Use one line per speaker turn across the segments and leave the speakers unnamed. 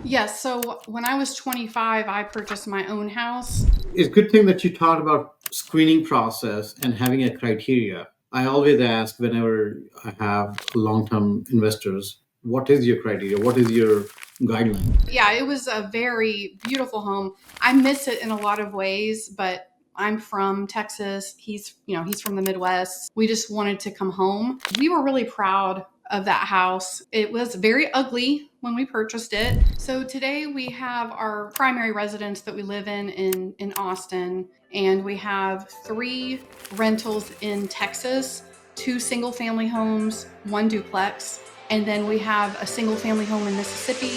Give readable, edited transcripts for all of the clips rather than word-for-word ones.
Yes. So when I was 25, I purchased my own house.
It's a good thing that you talked about screening process and having a criteria. I always ask whenever I have long-term investors, what is your criteria? What is your guideline?
Yeah, it was a very beautiful home. I miss it in a lot of ways, but I'm from Texas. He's from the Midwest. We just wanted to come home. We were really proud of that house. It was very ugly when we purchased it. So today we have our primary residence that we live in Austin, and we have 3 rentals in Texas, 2 single family homes, 1 duplex, and then we have a single family home in Mississippi.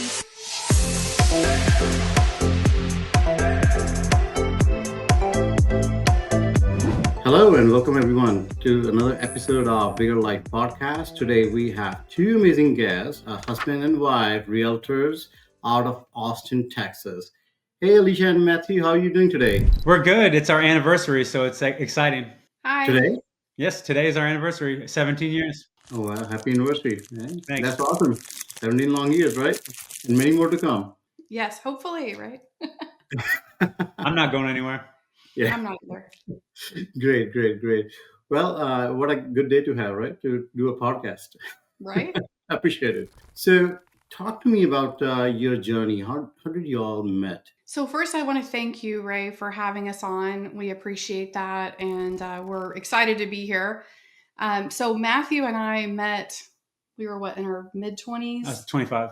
Hello and welcome everyone to another episode of Bigger Life Podcast. Today we have two amazing guests, a husband and wife, realtors out of Austin, Texas. Hey Alicia and Matthew, how are you doing today?
We're good. It's our anniversary, so it's exciting.
Hi.
Today?
Yes, today is our anniversary, 17 years.
Oh wow, happy anniversary. Hey,
Thanks.
that's awesome. 17 long years, right? And many more to come.
Yes, hopefully, right?
I'm not going anywhere.
Yeah.
I'm not either.
Great. Well, what a good day to have, right? To do a podcast.
Right?
Appreciate it. So, talk to me about your journey. How did you all met?
So, first, I want to thank you, Ray, for having us on. We appreciate that. And we're excited to be here. So, Matthew and I met, we were what, in our mid
I
20s?
was 25.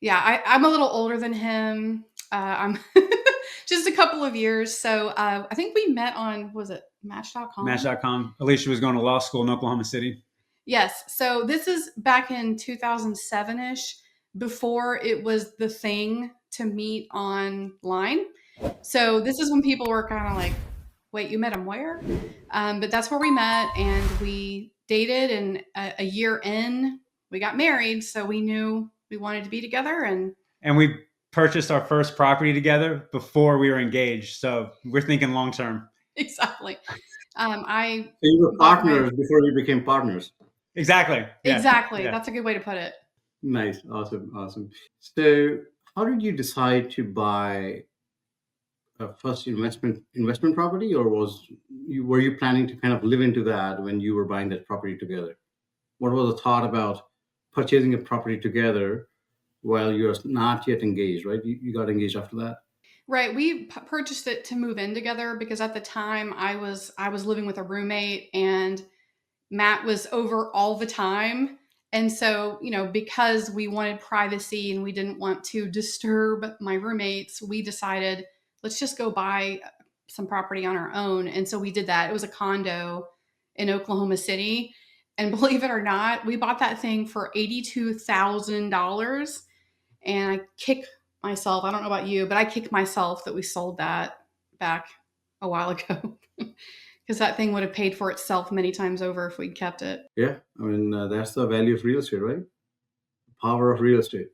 Yeah, I'm a little older than him. I'm just a couple of years. So, I think we met on, was it Match.com?
Match.com. Alicia was going to law school in Oklahoma City.
Yes. So this is back in 2007 ish, before it was the thing to meet online. So this is when people were kind of like, wait, you met him where? But that's where we met, and we dated. And a year in, we got married. So we knew we wanted to be together.
And we purchased our first property together before we were engaged. So we're thinking long term.
Exactly. I
So you were
bought my
partners before you became partners.
Exactly. Yeah.
exactly.
Yeah.
That's a good way to put it.
Nice, awesome. So, how did you decide to buy a first investment property, or were you planning to kind of live into that when you were buying that property together? What was the thought about purchasing a property together while you're not yet engaged, right? You got engaged after that.
Right. We purchased it to move in together because at the time I was living with a roommate, and Matt was over all the time. And so, because we wanted privacy and we didn't want to disturb my roommates, we decided, let's just go buy some property on our own. And so we did that. It was a condo in Oklahoma City. And believe it or not, we bought that thing for $82,000. And I kick myself. I don't know about you, but I kick myself that we sold that back a while ago. Because that thing would have paid for itself many times over if we'd kept it.
Yeah, I mean that's the value of real estate, right? Power of real estate.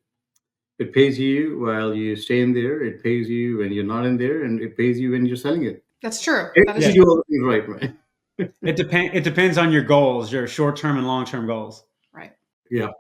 It pays you while you stay in there. It pays you when you're not in there, and it pays you when you're selling it.
That's true. That
If
is
you
true.
do all the things right?
It depends on your goals, your short term and long term goals.
Right.
Yeah.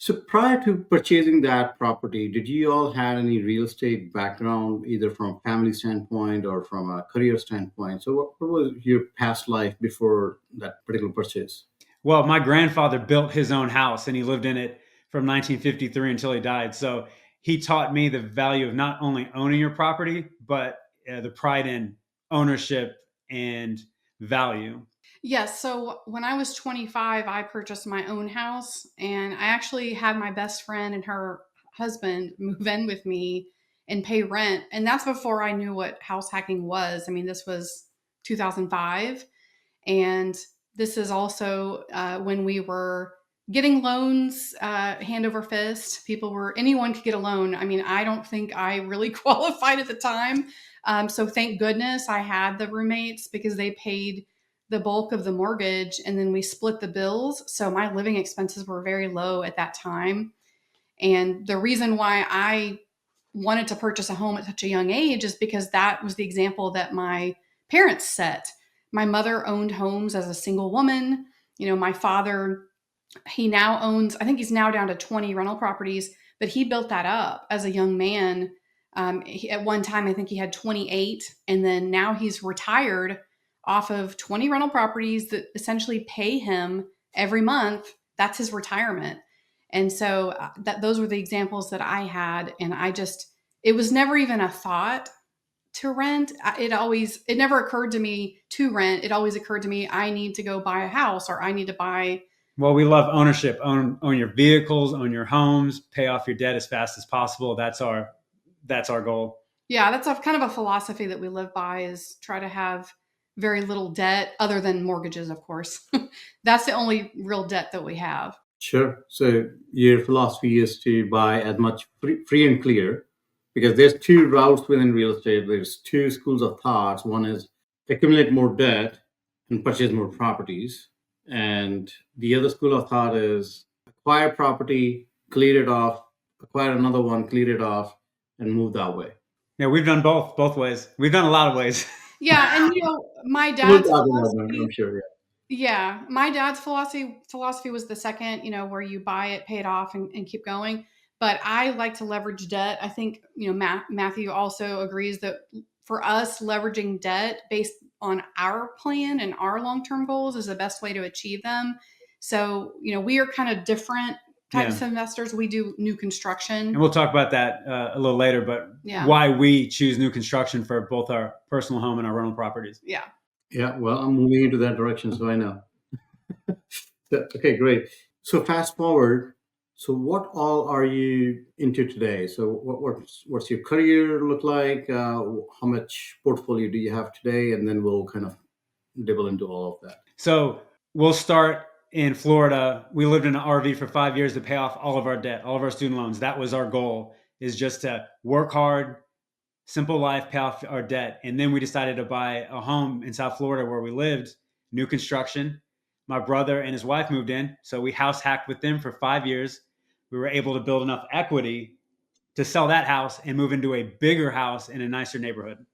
So prior to purchasing that property, did you all have any real estate background, either from a family standpoint or from a career standpoint? So what was your past life before that particular purchase?
Well, my grandfather built his own house and he lived in it from 1953 until he died. So he taught me the value of not only owning your property, but the pride in ownership and value.
Yes. So when I was 25, I purchased my own house, and I actually had my best friend and her husband move in with me and pay rent. And that's before I knew what house hacking was. I mean, this was 2005. And this is also when we were getting loans hand over fist. Anyone could get a loan. I mean, I don't think I really qualified at the time. So thank goodness I had the roommates, because they paid the bulk of the mortgage, and then we split the bills. So my living expenses were very low at that time. And the reason why I wanted to purchase a home at such a young age is because that was the example that my parents set. My mother owned homes as a single woman. My father, he now owns, I think he's now down to 20 rental properties, but he built that up as a young man. At one time, I think he had 28, and then now he's retired off of 20 rental properties that essentially pay him every month. That's his retirement. And so those were the examples that I had. And it was never even a thought to rent. It never occurred to me to rent. It always occurred to me, I need to go buy a house, or I need to buy.
Well, we love ownership. Own your vehicles, own your homes, pay off your debt as fast as possible. That's our goal.
Yeah, that's kind of a philosophy that we live by, is try to have very little debt, other than mortgages, of course. That's the only real debt that we have.
Sure. So your philosophy is to buy as much free and clear, because there's two routes within real estate. There's two schools of thoughts. One is accumulate more debt and purchase more properties. And the other school of thought is acquire property, clear it off, acquire another one, clear it off, and move that way.
Yeah, we've done both ways. We've done a lot of ways.
Yeah, and my dad's philosophy,
I'm sure,
yeah, my dad's philosophy was the second, where you buy it, pay it off, and keep going. But I like to leverage debt. I think, Matthew also agrees that for us, leveraging debt based on our plan and our long-term goals is the best way to achieve them. So, we are kind of different types of investors. We do new construction.
And we'll talk about that a little later, but why we choose new construction for both our personal home and our rental properties.
Yeah.
Yeah, well, I'm moving into that direction, so I know. Okay, great. So fast forward. So what all are you into today? So what's your career look like? How much portfolio do you have today? And then we'll kind of dibble into all of that.
So we'll start in Florida. We lived in an RV for 5 years to pay off all of our debt, all of our student loans. That was our goal, is just to work hard, simple life, pay off our debt. And then we decided to buy a home in South Florida where we lived, new construction. My brother and his wife moved in. So we house hacked with them for 5 years. We were able to build enough equity to sell that house and move into a bigger house in a nicer neighborhood.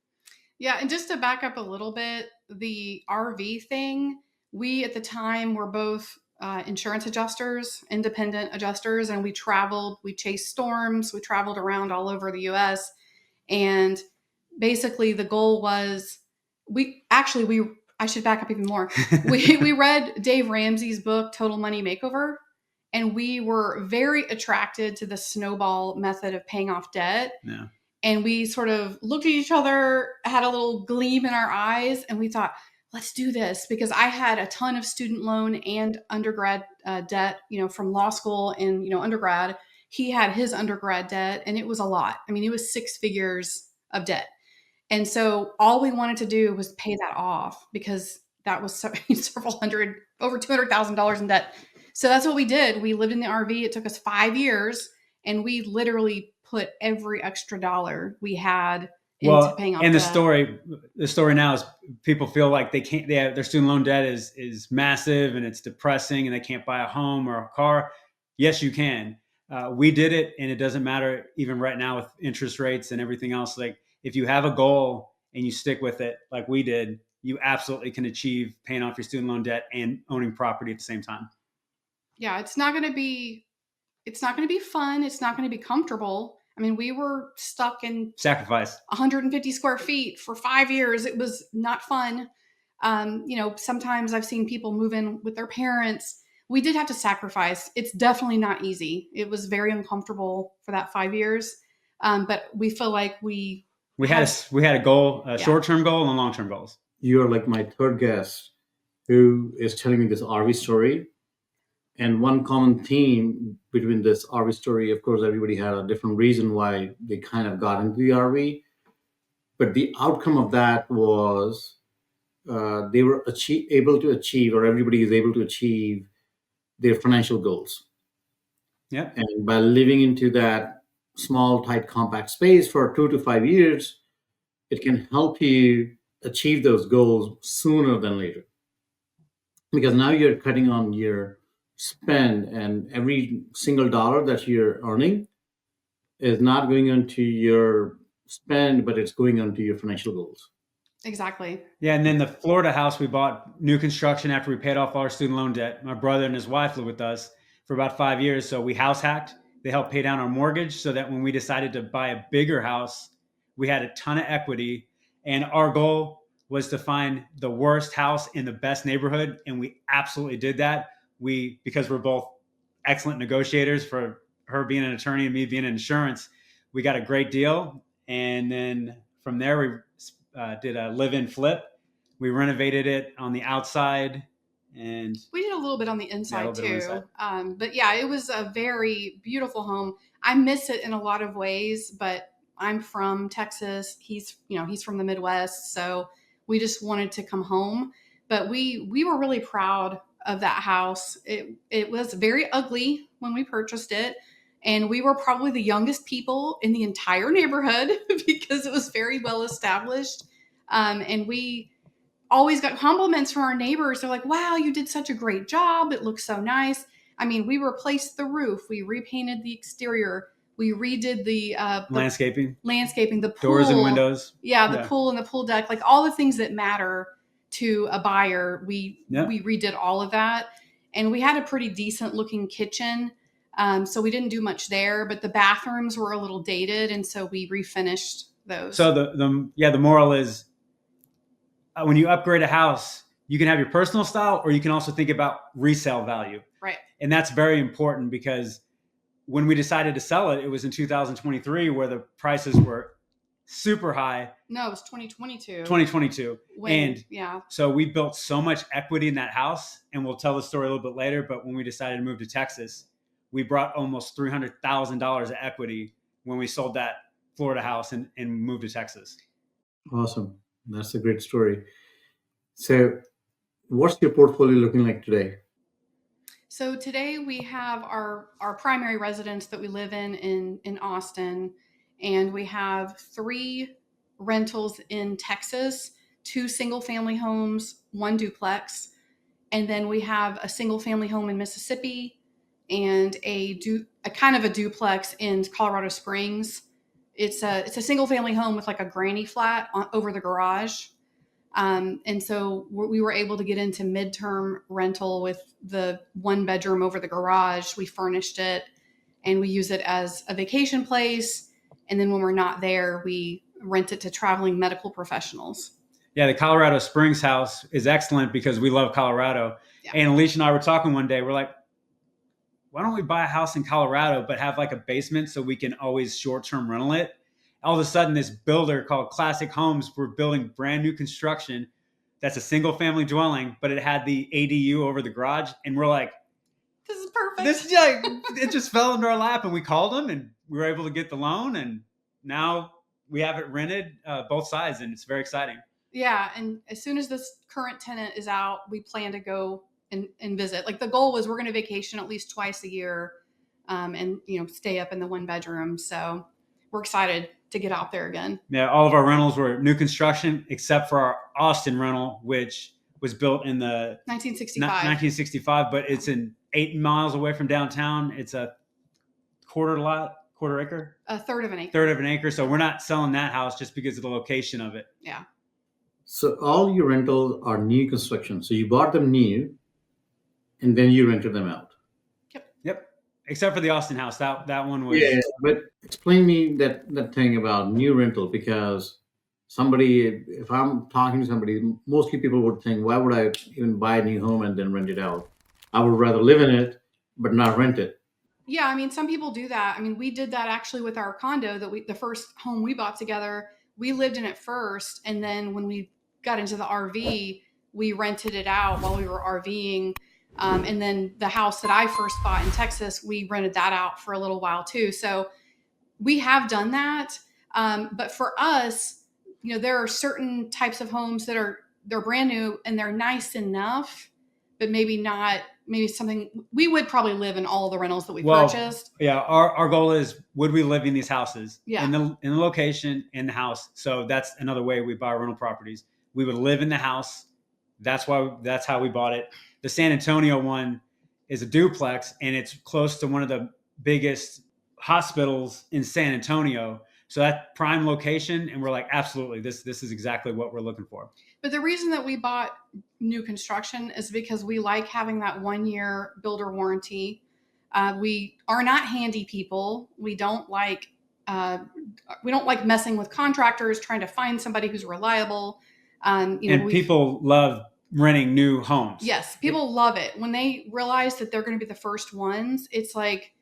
Yeah. And just to back up a little bit, the RV thing, we at the time were both insurance adjusters, independent adjusters, and we chased storms. We traveled around all over the US. And basically the goal was, I should back up even more. We read Dave Ramsey's book, Total Money Makeover, and we were very attracted to the snowball method of paying off debt.
Yeah.
And we sort of looked at each other, had a little gleam in our eyes, and we thought, let's do this, because I had a ton of student loan and undergrad debt, from law school and, undergrad. He had his undergrad debt, and it was a lot. I mean, it was 6 figures of debt. And so all we wanted to do was pay that off, because that was several hundred, over $200,000 in debt. So that's what we did. We lived in the RV. It took us 5 years, and we literally put every extra dollar we had into paying off debt.
And the story now is people feel like their student loan debt is massive and it's depressing and they can't buy a home or a car. Yes, you can. We did it, and it doesn't matter even right now with interest rates and everything else. Like, if you have a goal and you stick with it like we did, you absolutely can achieve paying off your student loan debt and owning property at the same time.
Yeah, it's not going to be fun. It's not going to be comfortable. I mean, we were stuck in
sacrifice
150 square feet for 5 years. It was not fun. Sometimes I've seen people move in with their parents. We did have to sacrifice. It's definitely not easy. It was very uncomfortable for that 5 years. But we feel like we had a goal, a short-term goal and long-term goals.
You're like my third guest who is telling me this RV story. And one common theme between this RV story, of course, everybody had a different reason why they kind of got into the RV. But the outcome of that was they were able to achieve, or everybody is able to achieve, their financial goals.
Yeah.
And by living into that small, tight, compact space for 2 to 5 years, it can help you achieve those goals sooner than later. Because now you're cutting on your spend, and every single dollar that you're earning is not going into your spend, but it's going onto your financial goals.
Exactly.
Yeah. And then the Florida house we bought, new construction, after we paid off our student loan debt. My brother and his wife lived with us for about 5 years. So we house hacked. They helped pay down our mortgage so that when we decided to buy a bigger house, we had a ton of equity. And our goal was to find the worst house in the best neighborhood. And we absolutely did that. Because we're both excellent negotiators, for her being an attorney and me being in insurance, we got a great deal. And then from there, we did a live-in flip. We renovated it on the outside, and
we did a little bit on the inside
bit on the
too.
inside.
But yeah, it was a very beautiful home. I miss it in a lot of ways, but I'm from Texas. He's from the Midwest, so we just wanted to come home. But we were really proud of that house. It was very ugly when we purchased it, and we were probably the youngest people in the entire neighborhood because it was very well established. And we always got compliments from our neighbors. They're like, "Wow, you did such a great job. It looks so nice." I mean, we replaced the roof, we repainted the exterior, we redid the
landscaping,
the pool,
doors and windows.
Yeah, the pool and the pool deck, like all the things that matter to a buyer. We redid all of that, and we had a pretty decent looking kitchen. So we didn't do much there, but the bathrooms were a little dated, and so we refinished those.
So the moral is, when you upgrade a house, you can have your personal style, or you can also think about resale value.
Right.
And that's very important, because when we decided to sell it, it was in 2023, where the prices were super high.
No, it was 2022.
2022.
Yeah.
So we built so much equity in that house, and we'll tell the story a little bit later. But when we decided to move to Texas, we brought almost $300,000 of equity when we sold that Florida house and moved to Texas.
Awesome. That's a great story. So what's your portfolio looking like today?
So today we have our primary residence that we live in Austin, and we have 3 rentals in Texas, 2 single family homes, 1 duplex, and then we have a single family home in Mississippi and a kind of a duplex in Colorado Springs. It's a single family home with like a granny flat over the garage. And so we were able to get into midterm rental with the 1 bedroom over the garage. We furnished it and we use it as a vacation place. And then when we're not there, we rent it to traveling medical professionals.
Yeah, the Colorado Springs house is excellent because we love Colorado. Yeah. And Alicia and I were talking one day. We're like, why don't we buy a house in Colorado but have like a basement so we can always short-term rental it? All of a sudden, this builder called Classic Homes, we're building brand new construction that's a single family dwelling, but it had the ADU over the garage. And we're like,
this is perfect.
It just fell into our lap, and we called them and we were able to get the loan. And now we have it rented both sides, and it's very exciting.
Yeah. And as soon as this current tenant is out, we plan to go and visit. Like the goal was we're going to vacation at least twice a year and, stay up in the 1 bedroom. So we're excited to get out there again.
Yeah, all of our rentals were new construction except for our Austin rental, which was built in the 1965, but it's in 8 miles away from downtown. It's a quarter acre?
A third of an acre.
Third of an acre. So we're not selling that house just because of the location of it.
Yeah.
So all your rentals are new construction. So you bought them new and then you rented them out.
Yep. Except for the Austin house. That one was.
Yeah, but explain me that thing about new rental, because if I'm talking to somebody, mostly people would think, why would I even buy a new home and then rent it out? I would rather live in it, but not rent it.
Yeah, I mean, some people do that. I mean, we did that actually with our condo the first home we bought together. We lived in it first, and then when we got into the RV, we rented it out while we were RVing. And then the house that I first bought in Texas, we rented that out for a little while too. So we have done that. But for us, there are certain types of homes that they're brand new and they're nice enough, but maybe something we would probably live in all the rentals that we purchased.
Yeah. Our goal is, would we live in these houses?
Yeah.
In the location, in the house. So that's another way we buy rental properties. We would live in the house. That's how we bought it. The San Antonio one is a duplex, and it's close to one of the biggest hospitals in San Antonio. So that prime location, and we're like, absolutely, this is exactly what we're looking for.
But the reason that we bought new construction is because we like having that 1-year builder warranty. We are not handy people. We don't like messing with contractors, trying to find somebody who's reliable.
People love renting new homes.
Yes, people love it. When they realize that they're going to be the first ones, it's like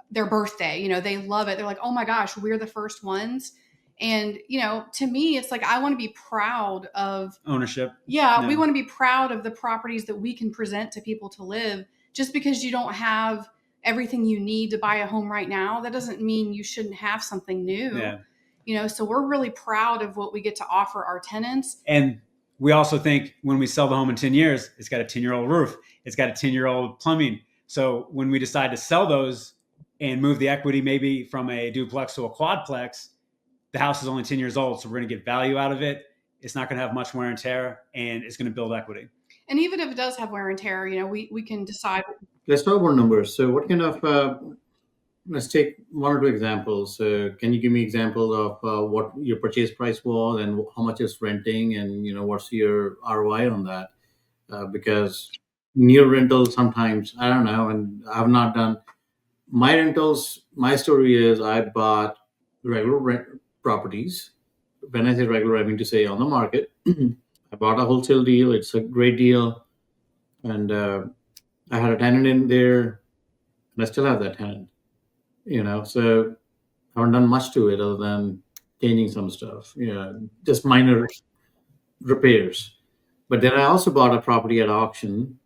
their birthday. They love it. They're like, oh my gosh, we're the first ones. And, to me, it's like, I want to be proud of
ownership.
Yeah, we want to be proud of the properties that we can present to people to live. Just because you don't have everything you need to buy a home right now, that doesn't mean you shouldn't have something new.
Yeah.
So we're really proud of what we get to offer our tenants.
And we also think when we sell the home in 10 years, it's got a 10-year-old roof. It's got a 10-year-old plumbing. So when we decide to sell those and move the equity maybe from a duplex to a quadplex, the house is only 10 years old. So we're going to get value out of it. It's not going to have much wear and tear, and it's going to build equity.
And even if it does have wear and tear, we can decide.
Let's talk about numbers. So what kind of, let's take one or two examples. Can you give me examples of what your purchase price was and how much is renting, and what's your ROI on that? Because new rentals sometimes, I don't know, and I've not done my rentals. My story is I bought regular rent properties. When I say regular, I mean to say on the market. I bought a wholesale deal. It's a great deal. And I had a tenant in there, and I still have that tenant. So I haven't done much to it other than changing some stuff, just minor repairs. But then I also bought a property at auction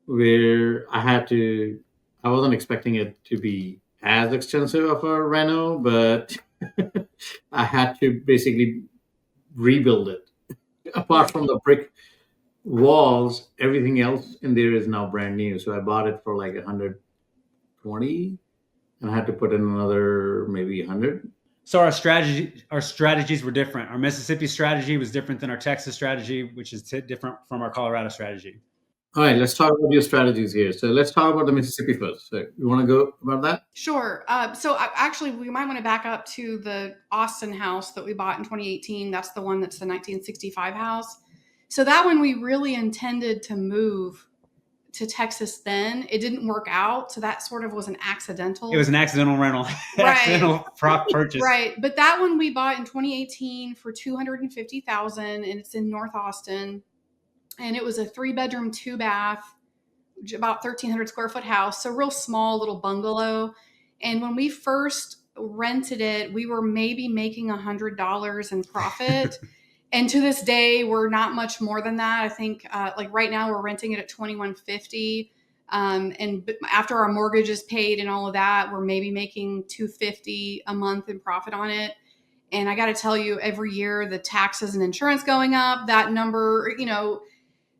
where I wasn't expecting it to be as extensive of a reno, but I had to basically rebuild it. Apart from the brick walls, everything else in there is now brand new. So I bought it for like 120, and I had to put in another maybe 100.
So our strategies were different. Our Mississippi strategy was different than our Texas strategy, which is different from our Colorado strategy.
All right, let's talk about your strategies here. So let's talk about the Mississippi first. So you want to go about that?
Sure. Actually, we might want to back up to the Austin house that we bought in 2018. That's the one that's the 1965 house. So that one we really intended to move to Texas then. It didn't work out. So that sort of was an accidental.
It was an accidental rental,
Right.
accidental prop purchase.
Right. But that one we bought in 2018 for $250,000, and it's in North Austin. And it was a 3-bedroom, 2-bath, about 1,300 square foot house. So real small little bungalow. And when we first rented it, we were maybe making $100 in profit. And to this day, we're not much more than that. I think like right now we're renting it at $2,150. And after our mortgage is paid and all of that, we're maybe making $250 a month in profit on it. And I got to tell you, every year the taxes and insurance going up, that number,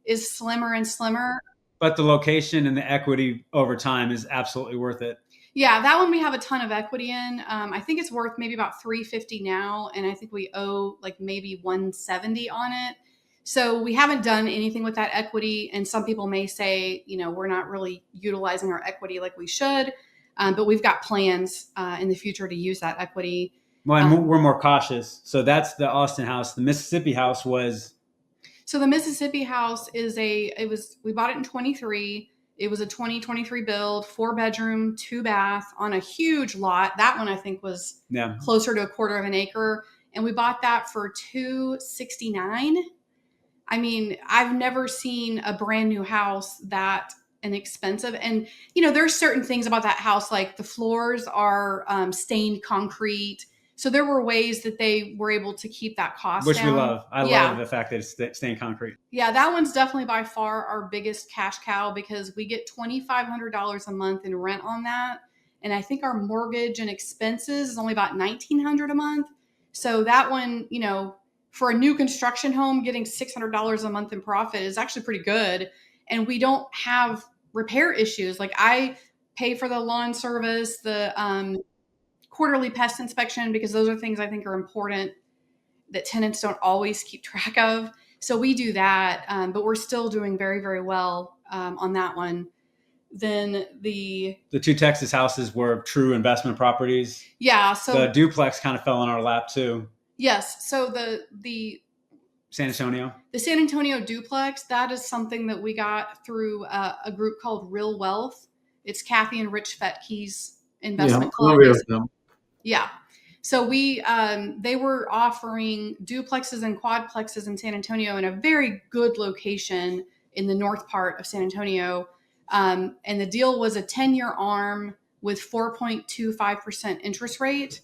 is slimmer and slimmer.
But the location and the equity over time is absolutely worth it.
Yeah, that one we have a ton of equity in. I think it's worth maybe about $350 now, and I think we owe like maybe $170 on it. So we haven't done anything with that equity. And some people may say, we're not really utilizing our equity like we should, but we've got plans in the future to use that equity.
Well, and we're more cautious. So that's the Austin house. The Mississippi house was.
So the Mississippi house we bought it in 23. It was a 2023 build, 4-bedroom, 2-bath on a huge lot. That one I think was closer to a quarter of an acre. And we bought that for $269. I mean, I've never seen a brand new house that inexpensive. And, there's certain things about that house, like the floors are stained concrete. So there were ways that they were able to keep that cost
Which
down.
we love. I love the fact that it's stained concrete.
Yeah, that one's definitely by far our biggest cash cow because we get $2,500 a month in rent on that. And I think our mortgage and expenses is only about $1,900 a month. So that one, for a new construction home, getting $600 a month in profit is actually pretty good. And we don't have repair issues. Like I pay for the lawn service, the quarterly pest inspection, because those are things I think are important that tenants don't always keep track of. So we do that, but we're still doing very, very well on that one. Then the 2
Texas houses were true investment properties.
Yeah. So
the duplex kind of fell in our lap too.
Yes. So the
San Antonio duplex,
that is something that we got through a group called Real Wealth. It's Kathy and Rich Fetke's
Yeah, I'm
investment club.
aware of them.
Yeah. So they were offering duplexes and quadplexes in San Antonio in a very good location in the north part of San Antonio. And the deal was a 10-year ARM with 4.25% interest rate.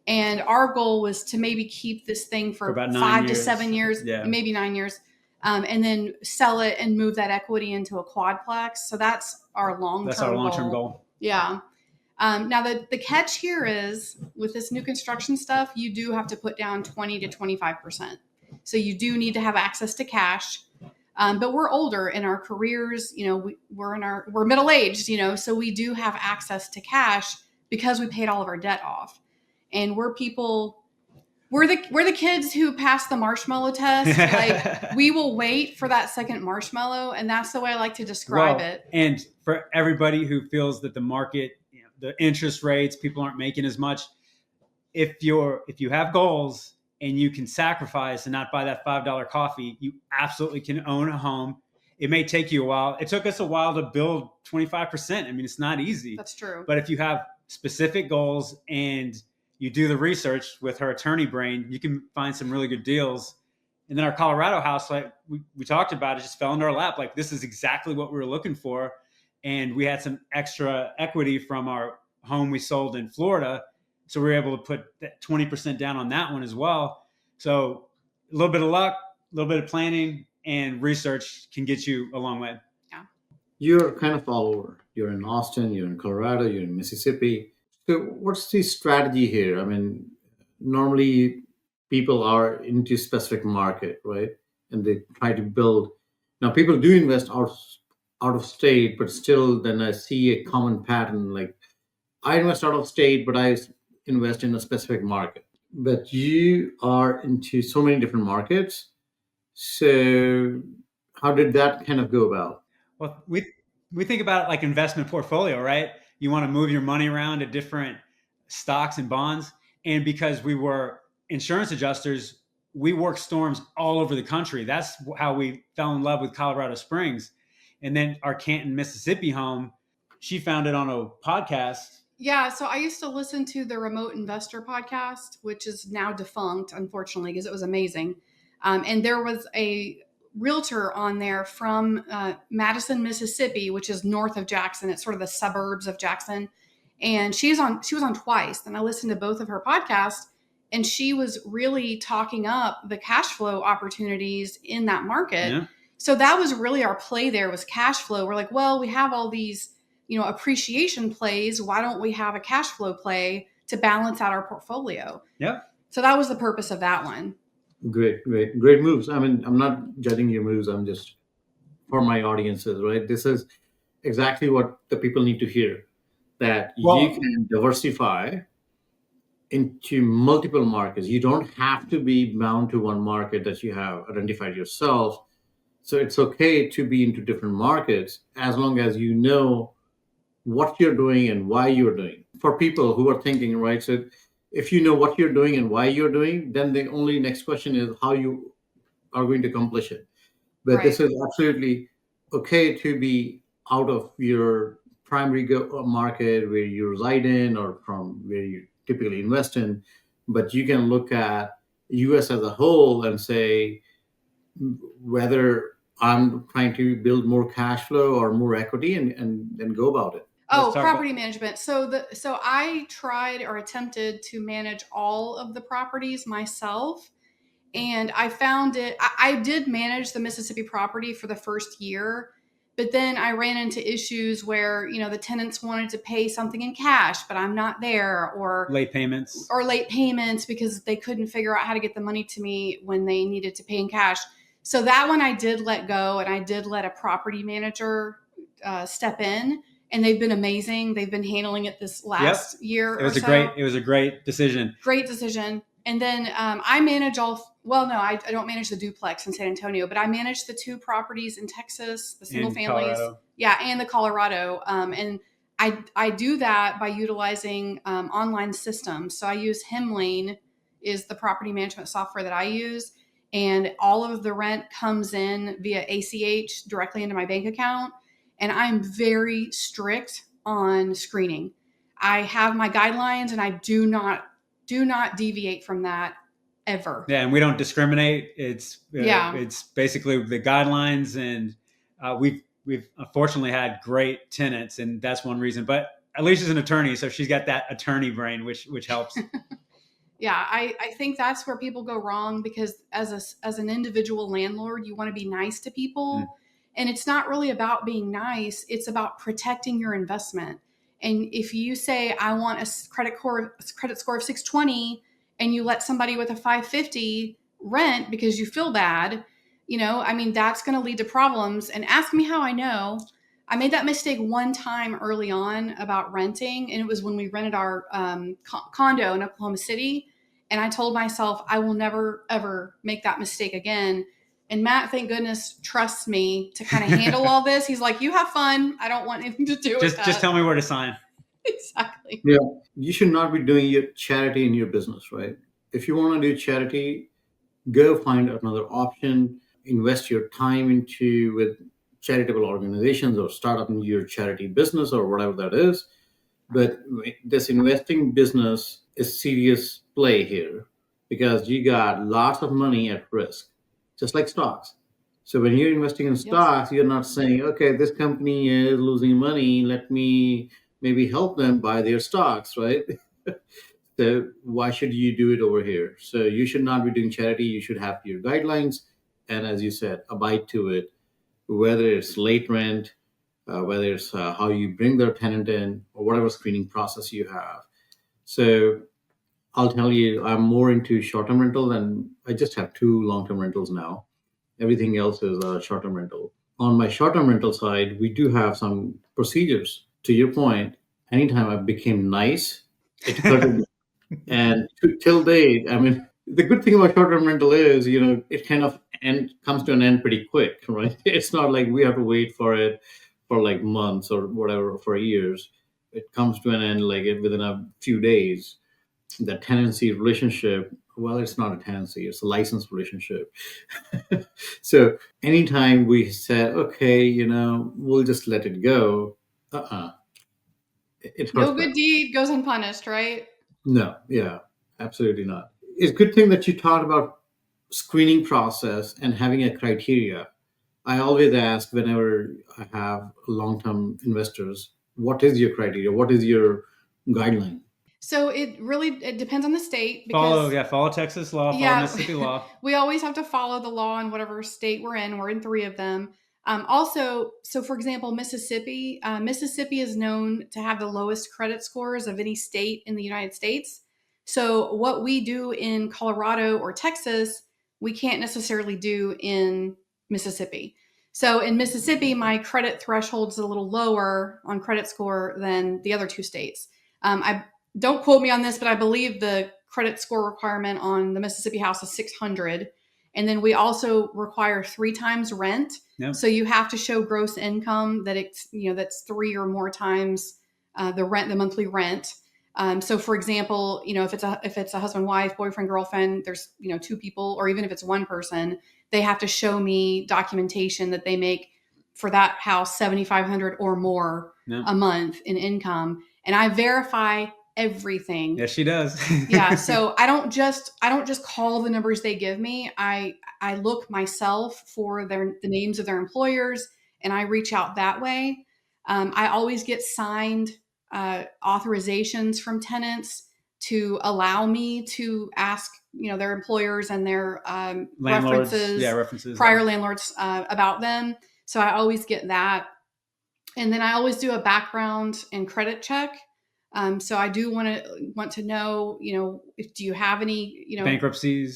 And our goal was to maybe keep this thing for
about
5 to
years.
7 years,
Yeah.
maybe 9 years, and then sell it and move that equity into a quadplex. So that's our long-term
goal.
Yeah. Now the catch here is with this new construction stuff, you do have to put down 20 to 25%. So you do need to have access to cash. But we're older in our careers, we're middle-aged, so we do have access to cash because we paid all of our debt off. And we're the kids who pass the marshmallow test. Like, we will wait for that second marshmallow, and that's the way I like to describe it.
And for everybody who feels that the market, the interest rates, people aren't making as much. If you have goals and you can sacrifice and not buy that $5 coffee, you absolutely can own a home. It may take you a while. It took us a while to build 25%. I mean, it's not easy.
That's true.
But if you have specific goals and you do the research with her attorney brain, you can find some really good deals. And then our Colorado house, like we talked about, it just fell into our lap. Like, this is exactly what we were looking for. And we had some extra equity from our home we sold in Florida. So we were able to put that 20% down on that one as well. So a little bit of luck, a little bit of planning, and research can get you a long way.
Yeah.
You're kind of all over. You're in Austin, you're in Colorado, you're in Mississippi. So what's the strategy here? I mean, normally people are into specific market, right? And they try to build. Now, people do invest out of state, but still then I see a common pattern. Like, I invest out of state, but I invest in a specific market. But you are into so many different markets. So how did that kind of go about?
Well, we think about it like investment portfolio, right? You want to move your money around to different stocks and bonds. And because we were insurance adjusters, we worked storms all over the country. That's how we fell in love with Colorado Springs. And then our Canton, Mississippi home, she found it on a podcast.
Yeah, so I used to listen to the Remote Investor podcast, which is now defunct, unfortunately, because it was amazing. And there was a realtor on there from Madison, Mississippi, which is north of Jackson. It's sort of the suburbs of Jackson. And she was on twice. And I listened to both of her podcasts, and she was really talking up the cash flow opportunities in that market.
Yeah.
So that was really our play there, was cash flow. We're like, well, we have all these appreciation plays. Why don't we have a cash flow play to balance out our portfolio?
Yep.
So that was the purpose of that one.
Great moves. I mean, I'm not judging your moves. I'm just, for my audiences, right? This is exactly what the people need to hear, that you can diversify into multiple markets. You don't have to be bound to one market that you have identified yourself. So it's okay to be into different markets as long as you know what you're doing and why you're doing. For people who are thinking, right? So if you know what you're doing and why you're doing, then the only next question is how you are going to accomplish it. But
Right.
This is absolutely okay to be out of your primary market where you reside in or from where you typically invest in. But you can look at US as a whole and say whether I'm trying to build more cash flow or more equity and go about it.
Property management. So I tried or attempted to manage all of the properties myself. And I found I did manage the Mississippi property for the first year, but then I ran into issues where, the tenants wanted to pay something in cash, but I'm not there, or
late payments
because they couldn't figure out how to get the money to me when they needed to pay in cash. So that one I did let go, and I did let a property manager step in. And they've been amazing. They've been handling it this last year.
It was a great decision.
Great decision. And then I manage I don't manage the duplex in San Antonio, but I manage the 2 properties in Texas, the single families.
Colorado.
Yeah, and the Colorado. And I do that by utilizing online systems. So I use Hemlane is the property management software that I use. And all of the rent comes in via ACH directly into my bank account. And I'm very strict on screening. I have my guidelines, and I do not deviate from that ever.
Yeah, and we don't discriminate.
Yeah.
It's basically the guidelines, and we've unfortunately had great tenants, and that's one reason. But Alicia's an attorney, so she's got that attorney brain, which helps.
Yeah, I think that's where people go wrong, because as an individual landlord, you want to be nice to people. And it's not really about being nice, it's about protecting your investment. And if you say, I want a credit score of 620, and you let somebody with a 550 rent because you feel bad, I mean, that's going to lead to problems. And ask me how I know. I made that mistake one time early on about renting, and it was when we rented our condo in Oklahoma City. And I told myself, I will never, ever make that mistake again. And Matt, thank goodness, trusts me to kind of handle all this. He's like, you have fun. I don't want anything to do with that.
Just tell me where to sign.
Exactly.
Yeah, you should not be doing your charity in your business, right? If you want to do charity, go find another option. Invest your time into with charitable organizations, or start up your charity business, or whatever that is. But this investing business is serious play here, because you got lots of money at risk, just like stocks. So when you're investing in stocks, you're not saying, okay, this company is losing money, let me maybe help them buy their stocks, right? So why should you do it over here? So you should not be doing charity. You should have your guidelines, and as you said, abide to it. Whether it's late rent, whether it's how you bring their tenant in, or whatever screening process you have. So I'll tell you, I'm more into short-term rental, and I just have 2 long-term rentals now. Everything else is a short-term rental. On my short-term rental side, we do have some procedures. To your point, anytime I became nice, it hurted me. And till date, I mean, the good thing about short-term rental is, it kind of comes to an end pretty quick, right? It's not like we have to wait for it for like months or whatever, for years. It comes to an end like within a few days. The tenancy relationship, well, it's not a tenancy, it's a license relationship. So anytime we said, okay, we'll just let it go, it hurts.
No good deed goes unpunished, right?
No, yeah, absolutely not. It's a good thing that you talked about screening process and having a criteria. I always ask whenever I have long-term investors, what is your criteria? What is your guideline?
So it depends on the state. Because
follow Texas law, follow Mississippi law.
We always have to follow the law in whatever state we're in. We're in 3 of them. Also, so for example, Mississippi is known to have the lowest credit scores of any state in the United States. So what we do in Colorado or Texas, we can't necessarily do in Mississippi. So in Mississippi, my credit threshold is a little lower on credit score than the other 2 states. I don't quote me on this, but I believe the credit score requirement on the Mississippi house is 600. And then we also require 3 times rent. Yep. So you have to show gross income that it's, that's 3 or more times the monthly rent. So for example, if it's a husband, wife, boyfriend, girlfriend, there's, 2 people, or even if it's 1 person, they have to show me documentation that they make for that house $7,500 or more a month in income. And I verify everything.
Yes, she does.
Yeah. So I don't just call the numbers they give me. I look myself for the names of their employers, and I reach out that way. I always get signed authorizations from tenants to allow me to ask, their employers and their references, prior landlords about them. So I always get that. And then I always do a background and credit check. So I do want to know, if do you have any,
bankruptcies,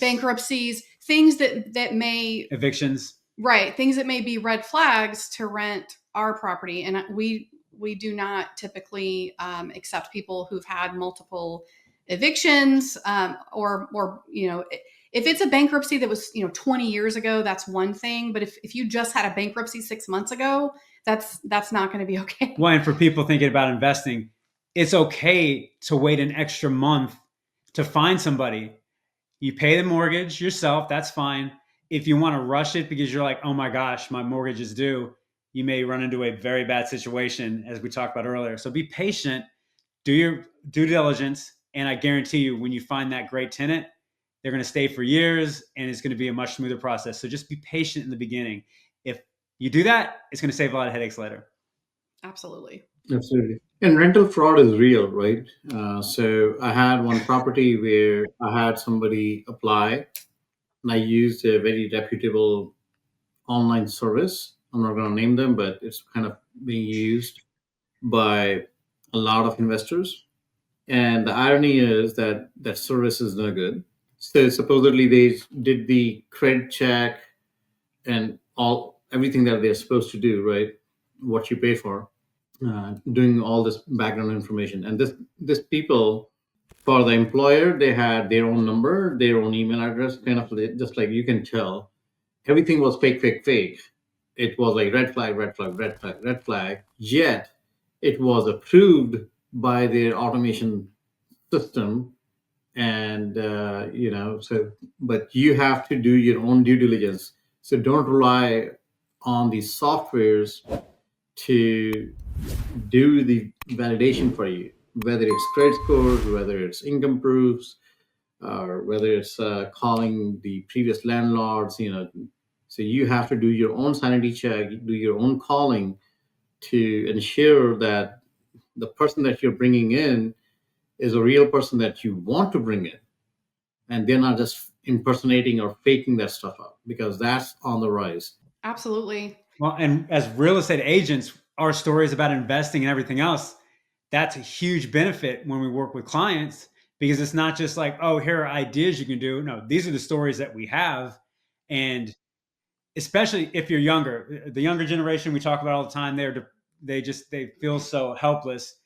things that may
evictions,
right. Things that may be red flags to rent our property. And we do not typically accept people who've had multiple evictions or if it's a bankruptcy that was, 20 years ago, that's one thing. But if you just had a bankruptcy 6 months ago, that's not going to be okay.
Well, and for people thinking about investing, it's okay to wait an extra month to find somebody. You pay the mortgage yourself, that's fine. If you want to rush it because you're like, oh my gosh, my mortgage is due, you may run into a very bad situation, as we talked about earlier. So be patient, do your due diligence, and I guarantee you, when you find that great tenant, they're going to stay for years, and it's going to be a much smoother process. So just be patient in the beginning. If you do that, it's going to save a lot of headaches later.
Absolutely.
Absolutely. And rental fraud is real, right? So I had one property where I had somebody apply, and I used a very reputable online service. I'm not going to name them, but it's kind of being used by a lot of investors. And the irony is that that service is no good. So supposedly they did the credit check and all everything that they're supposed to do, right? What you pay for, doing all this background information. And this people, for the employer, they had their own number, their own email address, kind of just like you can tell everything was fake, fake, fake. It was like red flag, red flag, red flag, red flag. Yet it was approved by their automation system, and so but you have to do your own due diligence. So don't rely on these softwares to do the validation for you, whether it's credit scores, whether it's income proofs, or whether it's calling the previous landlords. So you have to do your own sanity check, do your own calling to ensure that the person that you're bringing in is a real person that you want to bring in, and they're not just impersonating or faking that stuff up, because that's on the rise.
Absolutely.
Well, and as real estate agents, our stories about investing and everything else, that's a huge benefit when we work with clients, because it's not just like, oh, here are ideas you can do. No, these are the stories that we have. And especially if you're younger, the younger generation we talk about all the time, they feel so helpless,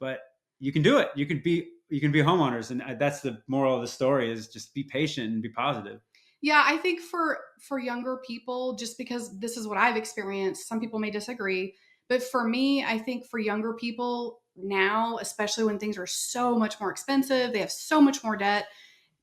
but you can do it. You can be homeowners. And that's the moral of the story, is just be patient and be positive.
Yeah, I think for younger people, just because this is what I've experienced, some people may disagree, but for me, I think for younger people now, especially when things are so much more expensive, they have so much more debt,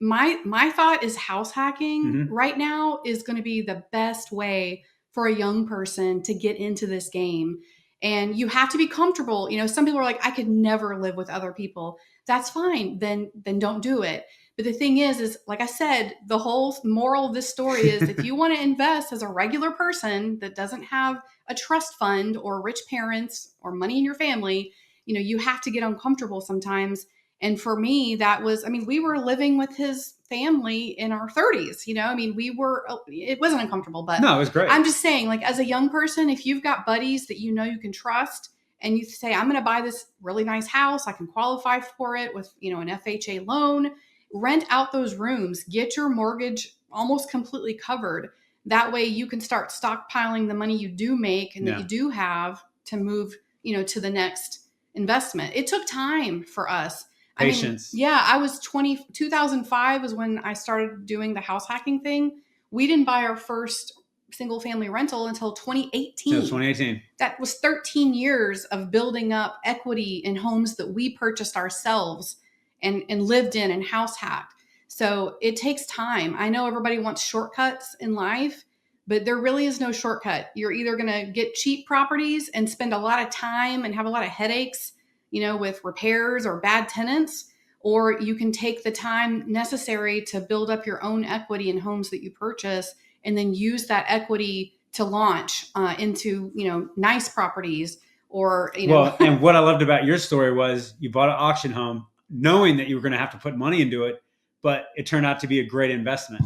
my thought is house hacking
Mhm.
right now is going to be the best way for a young person to get into this game. And you have to be comfortable. Some people are like, I could never live with other people. That's fine. Then don't do it. But the thing is like I said, the whole moral of this story is if you want to invest as a regular person that doesn't have a trust fund or rich parents or money in your family, you have to get uncomfortable sometimes. And for me, that was, we were living with his family in our 30s, it wasn't uncomfortable, but
No, it was great.
I'm just saying, like, as a young person, if you've got buddies that you can trust and you say, I'm going to buy this really nice house, I can qualify for it with, an FHA loan, rent out those rooms, get your mortgage almost completely covered. That way you can start stockpiling the money you do make and that you do have to move, to the next investment. It took time for us.
Patience.
I was 2005 was when I started doing the house hacking thing. We didn't buy our first single family rental until 2018.
Until 2018.
That was 13 years of building up equity in homes that we purchased ourselves and lived in and house hacked. So it takes time. I know everybody wants shortcuts in life, but there really is no shortcut. You're either going to get cheap properties and spend a lot of time and have a lot of headaches, with repairs or bad tenants, or you can take the time necessary to build up your own equity in homes that you purchase and then use that equity to launch into, nice properties or,
Well, and what I loved about your story was you bought an auction home knowing that you were going to have to put money into it, but it turned out to be a great investment.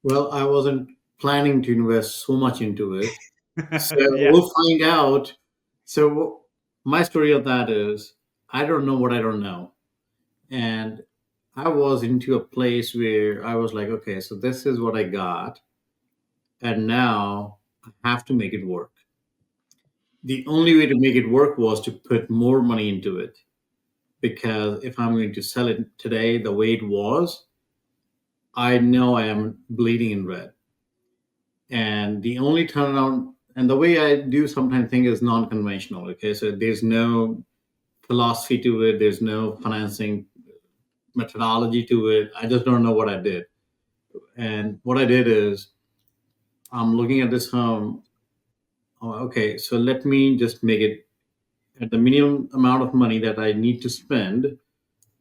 Well, I wasn't planning to invest so much into it. So
Yeah.
we'll find out. So my story of that is I don't know what I don't know. And I was into a place where I was like, okay, so this is what I got. And now I have to make it work. The only way to make it work was to put more money into it. Because if I'm going to sell it today the way it was, I know I am bleeding in red. And the only turnaround, and the way I do sometimes think is non-conventional. Okay, so there's no philosophy to it, there's no financing methodology to it. I just don't know what I did. And what I did is I'm looking at this home okay, so let me just make it at the minimum amount of money that I need to spend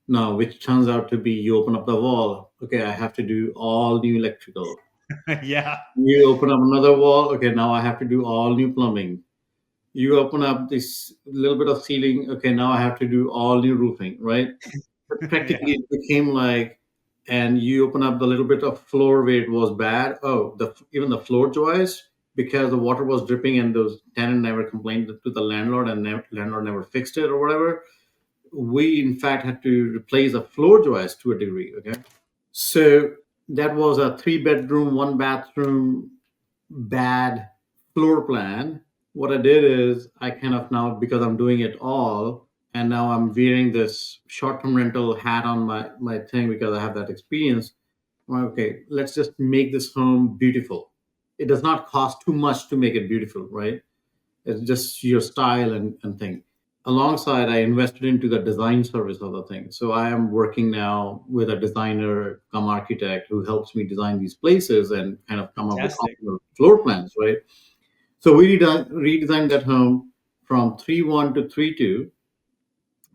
now, which turns out to be you open up the wall. Okay, I have to do all new electrical.
Yeah.
You open up another wall. Okay, now I have to do all new plumbing. You open up this little bit of ceiling. Okay, now I have to do all new roofing, right? But
Yeah.
practically, it became like, and you open up the little bit of floor where it was bad. Oh, even the floor joists, because the water was dripping and those tenant never complained to the landlord, and landlord never fixed it or whatever. We in fact had to replace the floor joist to a degree. Okay, so that was a 3 bedroom, 1 bathroom, bad floor plan. What I did is I kind of now, because I'm doing it all, and now I'm wearing this short-term rental hat on my thing because I have that experience. I'm like, okay, let's just make this home beautiful. It does not cost too much to make it beautiful, right? It's just your style and thing. Alongside, I invested into the design service of the thing. So I am working now with a designer, come architect, who helps me design these places and kind of come up with
Fantastic.
optimal floor plans, right? So we redesigned that home from 3.1 to 3.2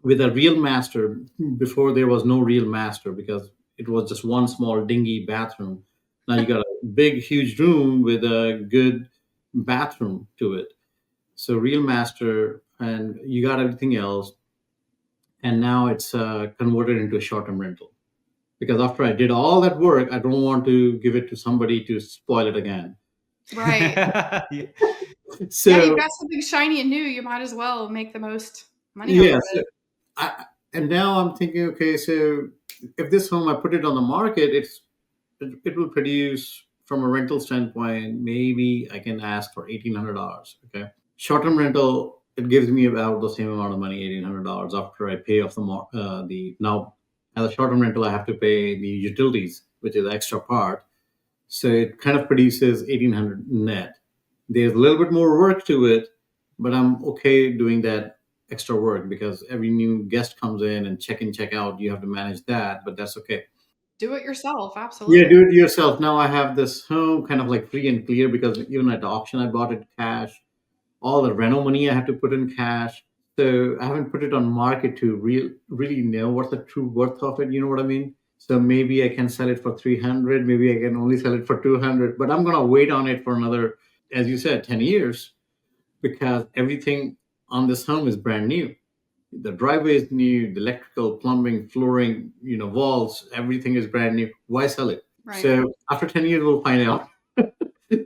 with a real master. Before there was no real master because it was just one small dingy bathroom. Now you got a big, huge room with a good bathroom to it. So real master, and you got everything else. And now it's converted into a short-term rental. Because after I did all that work, I don't want to give it to somebody to spoil it again.
Right.
Yeah.
Yeah, you've
So
got something shiny and new. You might as well make the most money off of
yes,
it.
and now I'm thinking, okay, so if this home I put it on the market, it will produce from a rental standpoint. Maybe I can ask for $1,800. Okay, short-term rental, it gives me about the same amount of money, $1,800, after I pay off the now as a short-term rental I have to pay the utilities, which is the extra part. So it kind of produces 1,800 net. There's a little bit more work to it, but I'm okay doing that extra work because every new guest comes in, check out. You have to manage that, but that's okay.
Do it yourself.
Yeah,
Absolutely.
do it yourself. Now I have this home kind of like free and clear because even at the auction I bought it cash. All the reno money I have to put in cash. So I haven't put it on market to really know what's the true worth of it. You know what I mean? So maybe I can sell it for 300. Maybe I can only sell it for 200. But I'm gonna wait on it for another, as you said, 10 years because everything on this home is brand new. The driveway is new, the electrical, plumbing, flooring, walls, everything is brand new. Why sell it?
Right.
So after 10 years, we'll find out.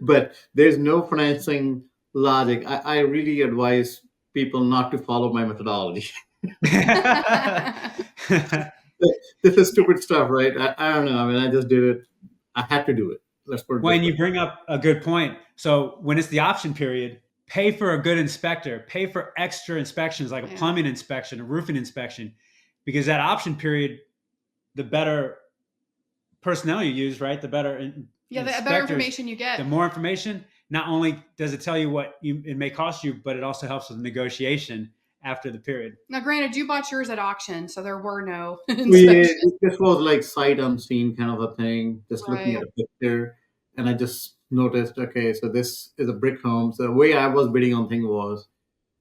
But there's no financing logic. I really advise people not to follow my methodology. This is stupid stuff, right? I don't know. I mean, I just did it. I had to do it. Let's put it this
When
way.
you bring up a good point. So when it's the option period, pay for a good inspector, pay for extra inspections like a
Yeah.
plumbing inspection, a roofing inspection, because that option period, the better personnel you use, right? The better
Yeah, the better
inspectors,
information you get.
the more information. Not only does it tell you what it may cost you, but it also helps with negotiation after the period.
Now, granted, you bought yours at auction, so there were no
We
inspections.
this was like sight unseen kind of a thing, just looking at
Right.
a picture, and I just noticed, okay, so this is a brick home. So the way I was bidding on thing was,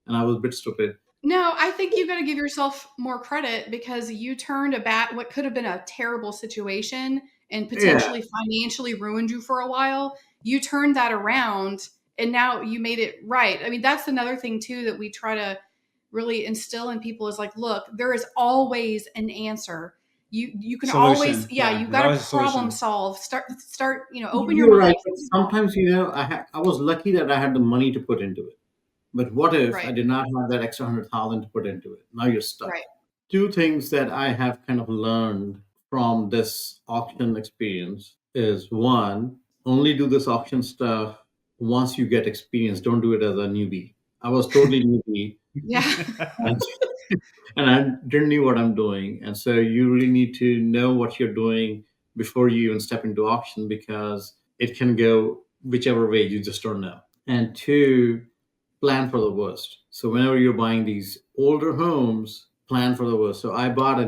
and I was a bit stupid.
No, I think you've got to give yourself more credit because you turned what could have been a terrible situation and
Yeah,
potentially financially ruined you for a while. You turned that around and now you made it right. I mean, that's another thing too that we try to really instill in people is like, look, there is always an answer. You can always,
Solution.
yeah,
Yeah,
you've
there's
got to
always a
problem
solution.
solve. Start, open your
you're right.
mind.
But sometimes, I was lucky that I had the money to put into it. But what if I
Right,
did not have that extra 100,000 to put into it? Now you're stuck.
right.
Two things that I have kind of learned from this auction experience is one, only do this auction stuff once you get experience. Don't do it as a newbie. I was totally newbie
Yeah.
and, and I didn't know what I'm doing. And so you really need to know what you're doing before you even step into auction because it can go whichever way you just don't know. And two, plan for the worst. So whenever you're buying these older homes, plan for the worst. So I bought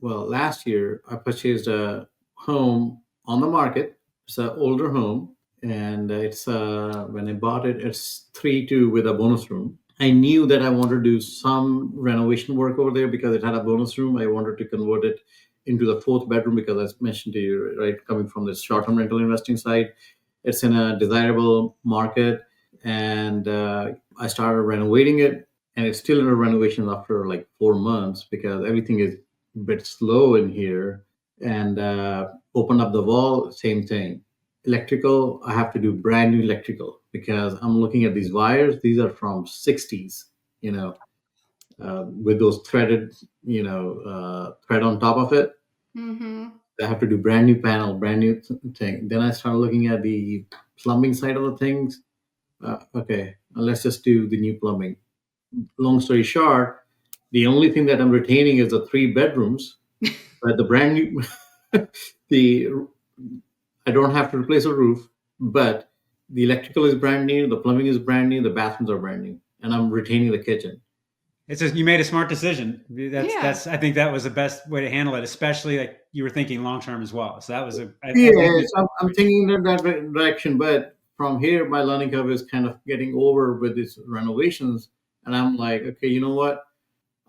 last year I purchased a home on the market. It's an older home. and it's when I bought it, it's 3-2 with a bonus room. I knew that I wanted to do some renovation work over there because it had a bonus room. I wanted to convert it into the fourth bedroom because, as mentioned to you, right, coming from the short-term rental investing side, it's in a desirable market, and I started renovating it, and it's still in a renovation after like 4 months because everything is a bit slow in here. And opened up the wall, same thing. Electrical, I have to do brand new electrical because I'm looking at these wires. These are from 60s, you know, with those threaded, thread on top of it.
Mm-hmm.
I have to do brand new panel, brand new thing. Then I started looking at the plumbing side of the things. Okay, let's just do the new plumbing. Long story short, the only thing that I'm retaining is the 3 bedrooms, but the brand new, the I don't have to replace a roof, but the electrical is brand new, the plumbing is brand new, the bathrooms are brand new, and I'm retaining the kitchen.
It's just, you made a smart decision.
Yeah.
I think that was the best way to handle it, especially like you were thinking long term as well. So that was I think
Yes, I'm thinking in that direction, but from here, my learning curve is kind of getting over with these renovations, and I'm like, okay, you know what?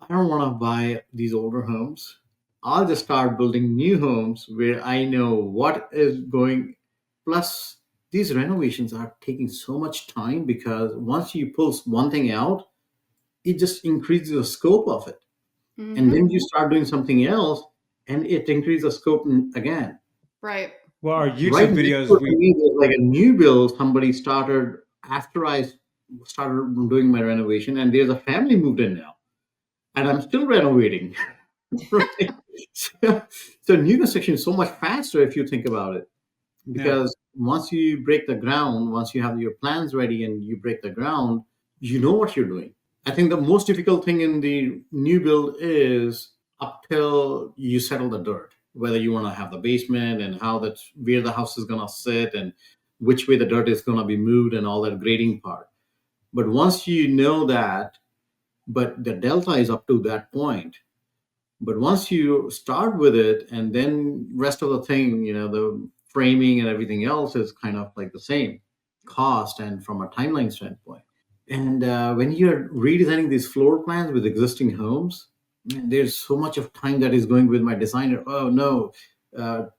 I don't want to buy these older homes. I'll just start building new homes where I know what is going. Plus, these renovations are taking so much time because once you pull one thing out, it just increases the scope of it. And
Mm-hmm.
then you start doing something else and it increases the scope again.
Right.
well, our
Right
YouTube
next
videos,
door to me, there's like a new build somebody started after I started doing my renovation, and there's a family moved in now, and I'm still renovating. Right. So new construction is so much faster if you think about it,
yeah,
because once you break the ground, once you have your plans ready and you break the ground, you know what you're doing. I think the most difficult thing in the new build is up till you settle the dirt, whether you want to have the basement and how that's where the house is gonna sit and which way the dirt is gonna be moved and all that grading part. But once you know that, but the delta is up to that point. But once you start with it, and then rest of the thing, the framing and everything else is kind of like the same cost and from a timeline standpoint. And when you're redesigning these floor plans with existing homes, man, there's so much of time that is going with my designer. Oh no,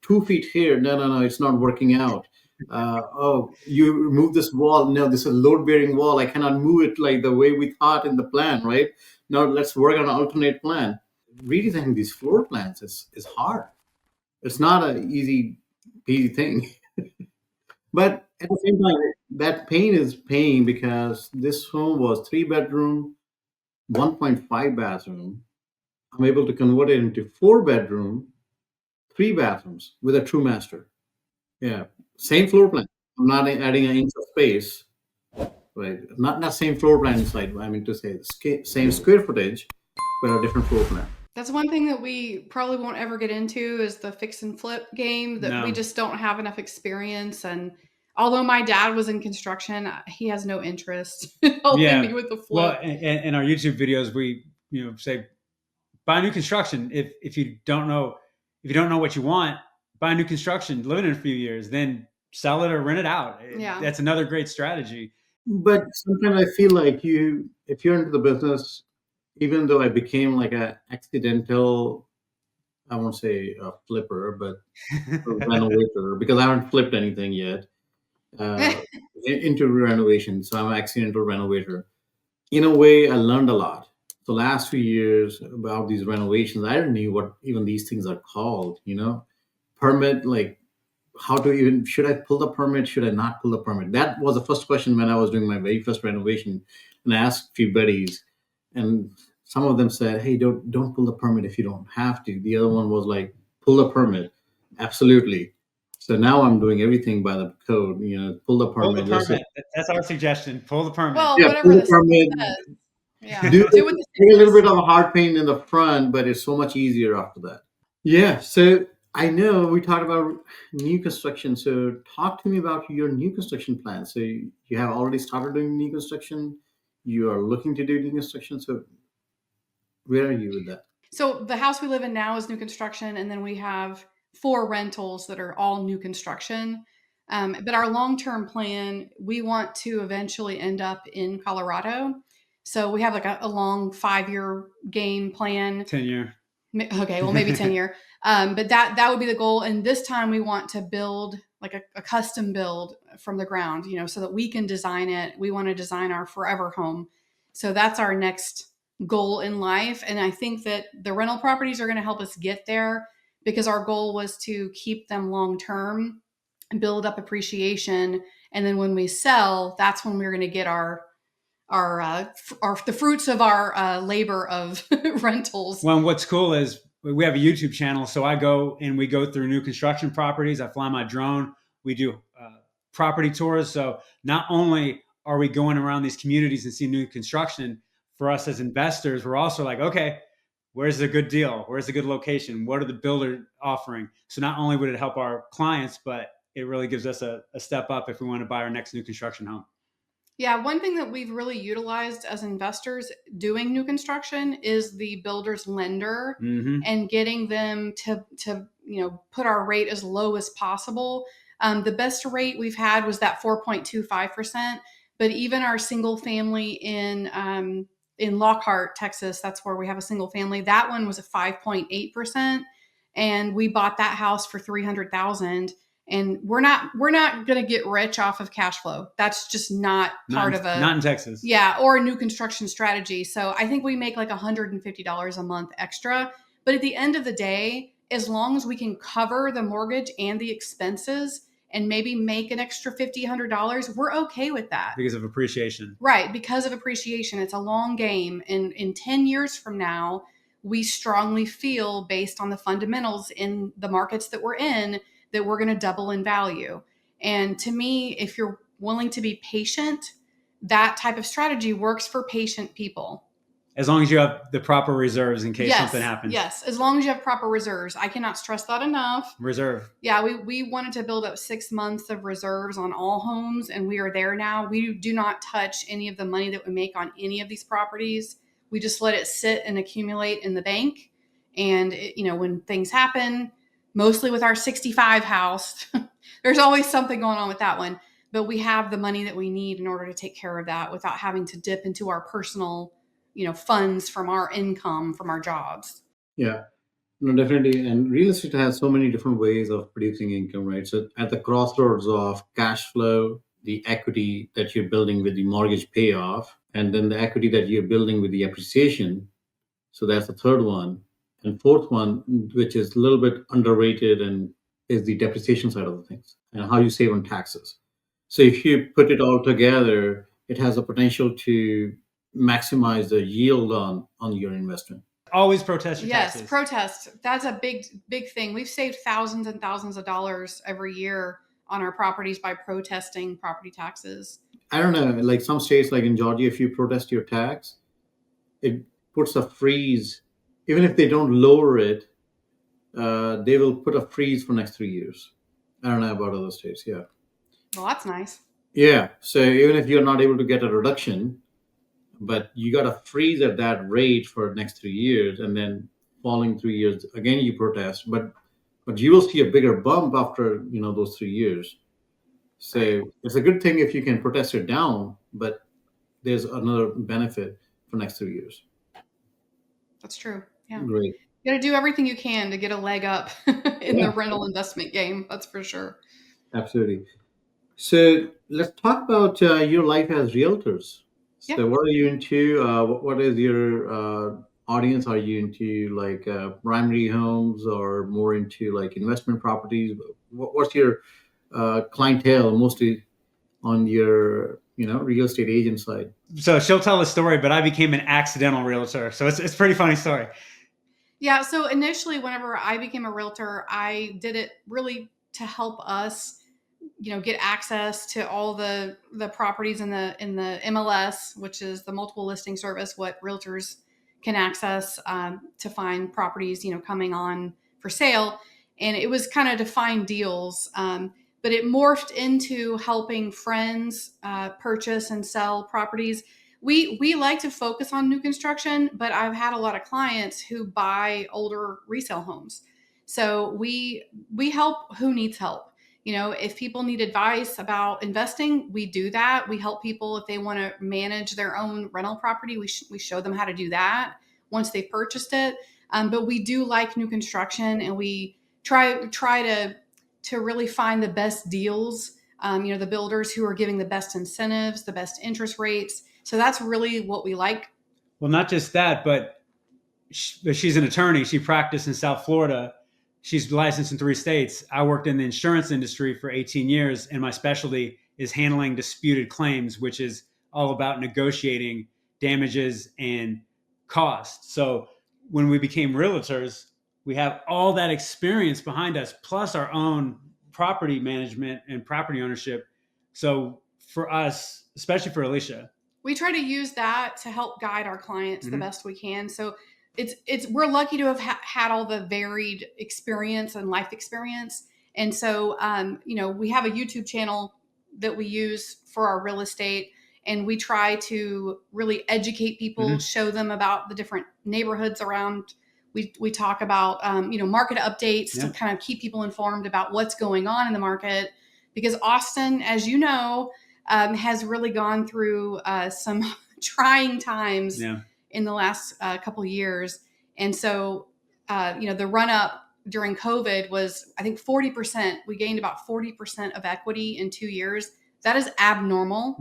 2 feet here. No, no, no, it's not working out. Oh, you remove this wall. No, this is a load-bearing wall. I cannot move it like the way we thought in the plan, right? Now let's work on an alternate plan. Redesigning these floor plans is hard. It's not an easy thing. But at the same time, that pain is pain because this home was 3 bedroom, 1.5 bathroom. I'm able to convert it into 4 bedroom, 3 bathrooms with a true master. Yeah, same floor plan. I'm not adding an inch of space, right? Not same floor plan inside. I mean to say same square footage, but a different floor plan.
That's one thing that we probably won't ever get into is the fix and flip game, that we
no,
just don't have enough experience. And although my dad was in construction, he has no interest in helping me
yeah.
with the
Well,
flip.
in our YouTube videos, we say buy new construction. If you don't know what you want, buy new construction, live in it a few years, then sell it or rent it out.
Yeah.
That's another great strategy.
But sometimes I feel like if you're into the business, even though I became like a accidental, I won't say a flipper, but a renovator, because I haven't flipped anything yet, uh, into renovation. So I'm an accidental renovator. In a way, I learned a lot. The last few years about these renovations, I didn't know what even these things are called, permit, like how to even, should I pull the permit? Should I not pull the permit? That was the first question when I was doing my very first renovation. And I asked a few buddies, and some of them said, "Hey, don't pull the permit if you don't have to." The other one was like, "Pull the permit." Absolutely. So now I'm doing everything by the code, pull the
Pull the
permit. Let's just,
permit. That's our suggestion. Pull the permit.
Well,
yeah,
whatever
pull the
the state
permit.
says. Yeah.
Do
Do what the
take a
state
little
says.
bit of a hard pain in the front, but it's so much easier after that. Yeah. So I know we talked about new construction. So talk to me about your new construction plan. So you have already started doing new construction. You are looking to do new construction. So where are you with that?
So the house we live in now is new construction, and then we have 4 rentals that are all new construction. But our long-term plan, we want to eventually end up in Colorado. So we have like a long 5-year game plan.
10-year.
Okay, well maybe 10-year. But that would be the goal. And this time we want to build like a custom build from the ground, so that we can design it. We want to design our forever home. So that's our next goal in life. And I think that the rental properties are going to help us get there, because our goal was to keep them long term and build up appreciation. And then when we sell, that's when we're going to get the fruits of our labor of rentals.
Well, what's cool is we have a YouTube channel. So I go and we go through new construction properties. I fly my drone. We do property tours. So not only are we going around these communities and seeing new construction, for us as investors, we're also like, okay, where's the good deal? Where's the good location? What are the builders offering? So not only would it help our clients, but it really gives us a step up if we want to buy our next new construction home.
Yeah, one thing that we've really utilized as investors doing new construction is the builder's lender, and getting them to put our rate as low as possible. The best rate we've had was that 4.25%, but even our single family in Lockhart, Texas, that's where we have a single family. That one was a 5.8%, and we bought that house for $300,000. And we're not going to get rich off of cash flow. That's just not part of
not in Texas.
Yeah, or a new construction strategy. So I think we make like $150 a month extra. But at the end of the day, as long as we can cover the mortgage and the expenses and maybe make an extra $50, $100, we're okay with that.
Because of appreciation.
Right, because of appreciation. It's a long game. And in 10 years from now, we strongly feel, based on the fundamentals in the markets that we're in, that we're going to double in value. And to me, if you're willing to be patient, that type of strategy works for patient people.
As long as you have the proper reserves in case something happens.
Yes, as long as you have proper reserves. I cannot stress that enough.
Reserve.
Yeah, we wanted to build up 6 months of reserves on all homes, and we are there now. We do not touch any of the money that we make on any of these properties. We just let it sit and accumulate in the bank. And when things happen, mostly with our 65 house, there's always something going on with that one. But we have the money that we need in order to take care of that without having to dip into our personal, funds from our income, from our jobs.
Yeah, no, definitely. And real estate has so many different ways of producing income, right? So at the crossroads of cash flow, the equity that you're building with the mortgage payoff, and then the equity that you're building with the appreciation. So that's the third one. And fourth one, which is a little bit underrated, and is the depreciation side of the things and how you save on taxes. So if you put it all together, it has a potential to maximize the yield on your investment.
Always protest your taxes.
Yes, protest. That's a big thing. We've saved thousands and thousands of dollars every year on our properties by protesting property taxes.
I don't know, like some states, like in Georgia, if you protest your tax, it puts a freeze. Even if they don't lower it, they will put a freeze for next 3 years. I don't know about other states. Yeah.
Well, that's nice.
Yeah. So even if you're not able to get a reduction, but you got a freeze at that rate for the next 3 years, and then following 3 years, again, you protest, but you will see a bigger bump after, those 3 years. So it's a good thing if you can protest it down, but there's another benefit for next 3 years.
That's true. Yeah.
Great.
You got to do everything you can to get a leg up in the rental investment game. That's for sure.
Absolutely. So let's talk about your life as realtors. So
Yeah.
what are you into? What is your audience? Are you into like primary homes or more into like investment properties? What's your clientele mostly on your real estate agent side?
So she'll tell the story, but I became an accidental realtor. So it's a pretty funny story.
Yeah. So initially, whenever I became a realtor, I did it really to help us, get access to all the properties in the MLS, which is the multiple listing service, what realtors can access to find properties, coming on for sale. And it was kind of to find deals. But it morphed into helping friends purchase and sell properties. We like to focus on new construction, but I've had a lot of clients who buy older resale homes. So we help who needs help. If people need advice about investing, we do that. We help people if they want to manage their own rental property. We show them how to do that once they've purchased it. But we do like new construction, and we try to really find the best deals. The builders who are giving the best incentives, the best interest rates. So that's really what we like.
Well, not just that, but she's an attorney. She practiced in South Florida. She's licensed in 3 states. I worked in the insurance industry for 18 years, and my specialty is handling disputed claims, which is all about negotiating damages and costs. So when we became realtors, we have all that experience behind us, plus our own property management and property ownership. So for us, especially for Alicia,
we try to use that to help guide our clients the best we can. So we're lucky to have had all the varied experience and life experience. And so, we have a YouTube channel that we use for our real estate, and we try to really educate people, show them about the different neighborhoods around. We talk about, market updates to kind of keep people informed about what's going on in the market, because Austin, as you know, has really gone through some trying times in the last couple of years. And so, the run up during COVID was, I think 40%, we gained about 40% of equity in 2 years. That is abnormal.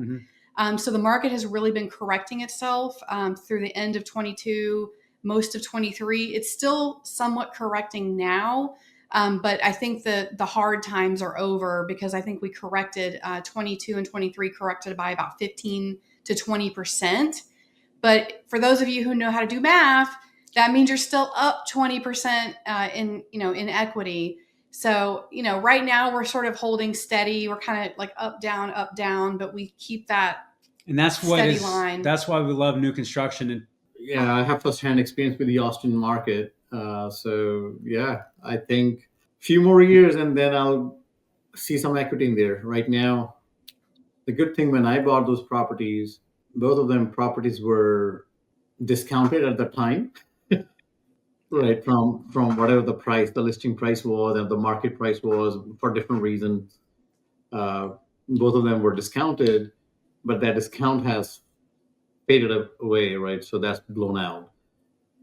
So the market has really been correcting itself through the end of 22, most of 23. It's still somewhat correcting now. But I think the hard times are over, because I think we corrected 22 and 23 corrected by about 15 to 20%. But for those of you who know how to do math, that means you're still up 20% in equity. So, right now we're sort of holding steady. We're kind of like up, down, but we keep that steady line.
That's why we love new construction. And
yeah, I have firsthand experience with the Austin market. So yeah, I think a few more years and then I'll see some equity in there. Right now, the good thing, when I bought those properties, both of them properties were discounted at the time, right? From whatever the listing price was and the market price was, for different reasons. Both of them were discounted, but that discount has faded away, right? So that's blown out.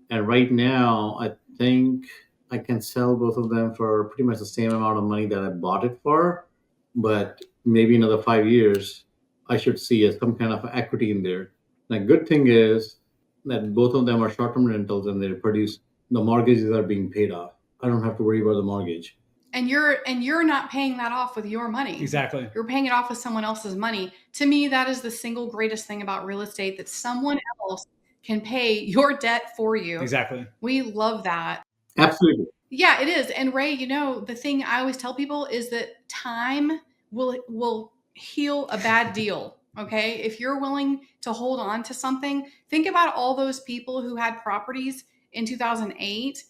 And right now, I think I can sell both of them for pretty much the same amount of money that I bought it for. But maybe another 5 years, I should see some kind of equity in there. The good thing is that both of them are short-term rentals, and the mortgages are being paid off. I don't have to worry about the mortgage.
And you're not paying that off with your money.
Exactly.
You're paying it off with someone else's money. To me, that is the single greatest thing about real estate, that someone else can pay your debt for you.
Exactly.
We love that.
Absolutely.
Yeah, it is. And Ray, the thing I always tell people is that time will heal a bad deal. Okay. If you're willing to hold on to something, think about all those people who had properties in 2008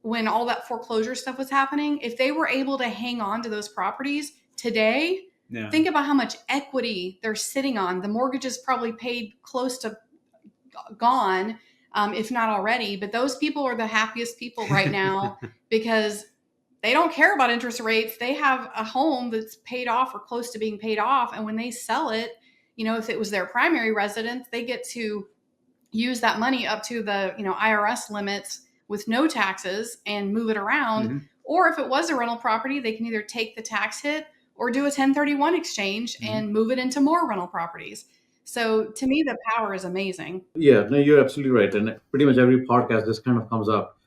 when all that foreclosure stuff was happening. If they were able to hang on to those properties today, think about how much equity they're sitting on. The mortgage is probably paid close to gone, if not already. But those people are the happiest people right now because they don't care about interest rates. They have a home that's paid off or close to being paid off. And when they sell it, if it was their primary residence, they get to use that money up to the, IRS limits with no taxes and move it around. Or if it was a rental property, they can either take the tax hit or do a 1031 exchange and move it into more rental properties. So to me, the power is amazing.
Yeah, no, you're absolutely right. And pretty much every podcast, this kind of comes up.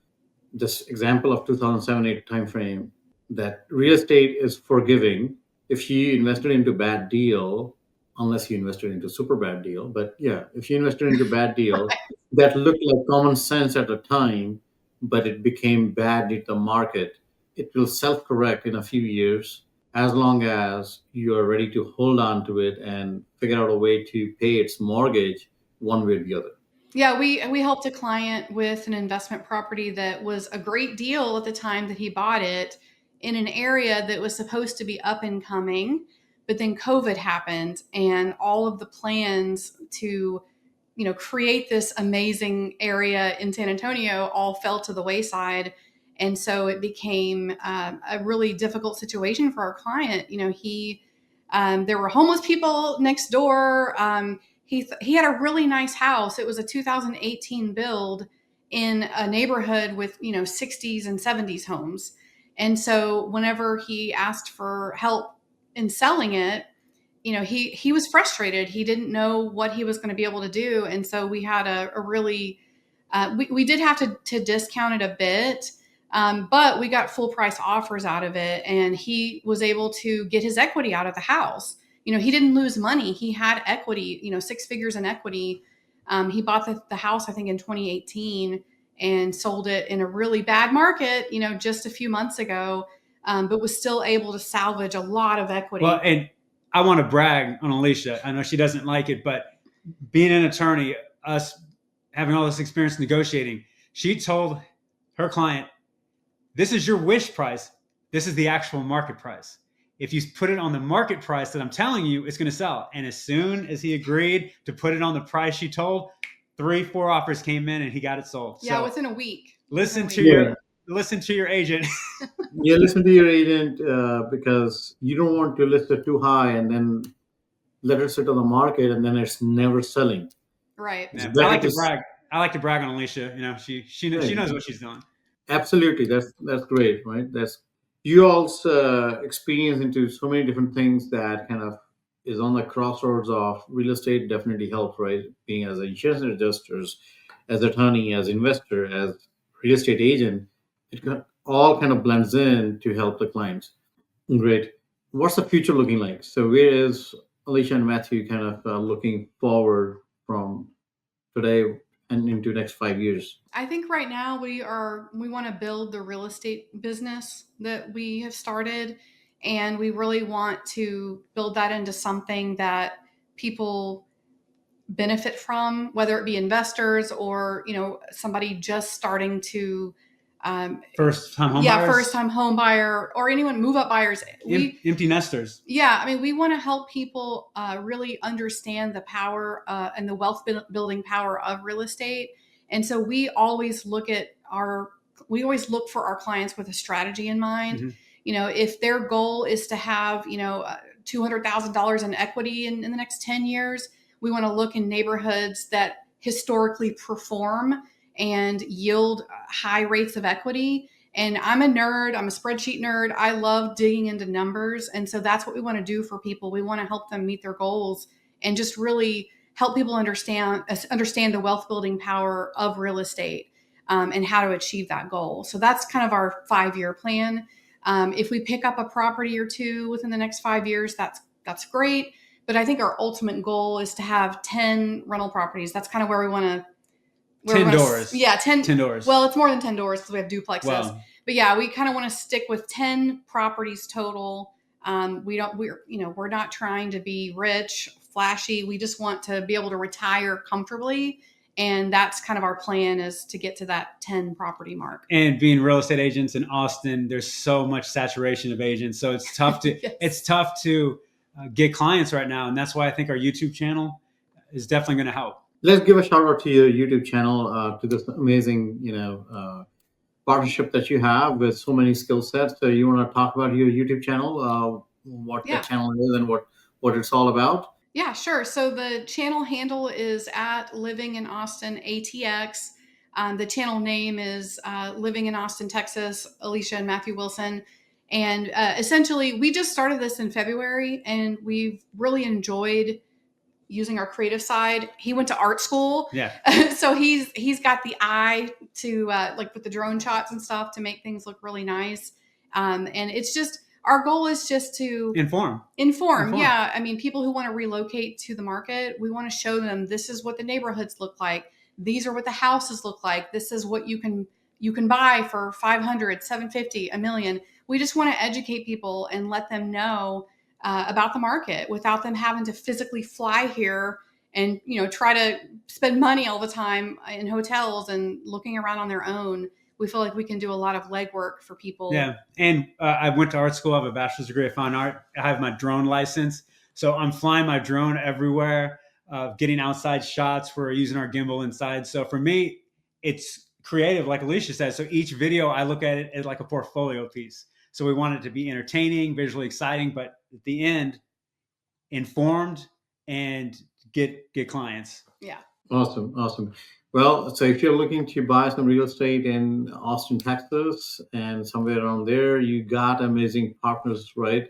This example of 2007-8 timeframe, that real estate is forgiving if you invested into a bad deal, unless you invested into a super bad deal. But yeah, if you invested into a bad deal that looked like common sense at the time, but it became bad in the market, it will self-correct in a few years, as long as you are ready to hold on to it and figure out a way to pay its mortgage one way or the other.
Yeah, we helped a client with an investment property that was a great deal at the time that he bought it, in an area that was supposed to be up and coming, but then COVID happened, and all of the plans to, create this amazing area in San Antonio all fell to the wayside. And so it became a really difficult situation for our client. There were homeless people next door. He had a really nice house. It was a 2018 build in a neighborhood with 60s and 70s homes. And so whenever he asked for help in selling it, he was frustrated. He didn't know what he was going to be able to do. And so we had a really, we did have to discount it a bit, but we got full price offers out of it. And he was able to get his equity out of the house. He didn't lose money. He had equity, 6 figures in equity. He bought the house, I think, in 2018 and sold it in a really bad market, just a few months ago, but was still able to salvage a lot of equity.
Well, and I want to brag on Alicia. I know she doesn't like it, but being an attorney, us having all this experience negotiating, she told her client, this is your wish price. This is the actual market price. If you put it on the market price that I'm telling you, it's going to sell. And as soon as he agreed to put it on the price she told, 3-4 offers came in and he got it sold.
Yeah,
so
within a week.
Listen to your agent.
Yeah, listen to your agent because you don't want to list it too high and then let it sit on the market and then it's never selling.
Right.
Yeah, I like to brag. I like to brag on Alicia. She knows what she's doing.
Absolutely, that's great, right? You also experience into so many different things that kind of is on the crossroads of real estate. Definitely helps, right? Being as insurance adjusters, as attorney, as investor, as real estate agent, all kind of blends in to help the clients. Great. What's the future looking like? So where is Alicia and Matthew kind of looking forward from today and into the next 5 years?
I think right now we want to build the real estate business that we have started, and we really want to build that into something that people benefit from, whether it be investors or somebody just starting to
first time home
buyer or anyone, move up buyers,
empty nesters.
Yeah, I mean, we want to help people really understand the power and the wealth building power of real estate. And so we always look for our clients with a strategy in mind.
Mm-hmm.
If their goal is to have $200,000 in equity in the next 10 years, we want to look in neighborhoods that historically perform and yield high rates of equity. And I'm a nerd. I'm a spreadsheet nerd. I love digging into numbers. And so that's what we want to do for people. We want to help them meet their goals and just really help people understand the wealth building power of real estate and how to achieve that goal. So that's kind of our 5-year plan. If we pick up a property or two within the next 5 years, that's great. But I think our ultimate goal is to have 10 rental properties. That's kind of where we want to.
10 doors.
Yeah, 10
doors.
Well, it's more than 10 doors because we have duplexes.
Wow.
But yeah, we kind of want to stick with 10 properties total. We're not trying to be rich, flashy. We just want to be able to retire comfortably. And that's kind of our plan, is to get to that 10 property mark.
And being real estate agents in Austin, there's so much saturation of agents. So it's tough to,
Yes.
It's tough to get clients right now. And that's why I think our YouTube channel is definitely going to help.
Let's give a shout out to your YouTube channel, to this amazing, partnership that you have with so many skill sets. So you want to talk about your YouTube channel, what the channel is and what it's all about?
Yeah, sure. So the channel handle is at Living in Austin ATX. The channel name is Living in Austin, Texas, Alicia and Matthew Wilson. And essentially, we just started this in February, and we've really enjoyed using our creative side. He went to art school.
Yeah.
So he's got the eye to with the drone shots and stuff to make things look really nice. And it's just, our goal is just to inform. Yeah. I mean, people who want to relocate to the market, we want to show them this is what the neighborhoods look like. These are what the houses look like. This is what you can buy for 500, 750, $1 million. We just want to educate people and let them know about the market without them having to physically fly here and try to spend money all the time in hotels and looking around on their own. We feel like we can do a lot of legwork for people.
Yeah, and I went to art school. I have a bachelor's degree of fine art. I have my drone license, so I'm flying my drone everywhere, getting outside shots. We're using our gimbal inside. So for me, it's creative, like Alicia said. So each video, I look at it as like a portfolio piece. So we want it to be entertaining, visually exciting, but at the end, informed and get clients.
Yeah.
Awesome. Well, so if you're looking to buy some real estate in Austin, Texas, and somewhere around there, you got amazing partners, right?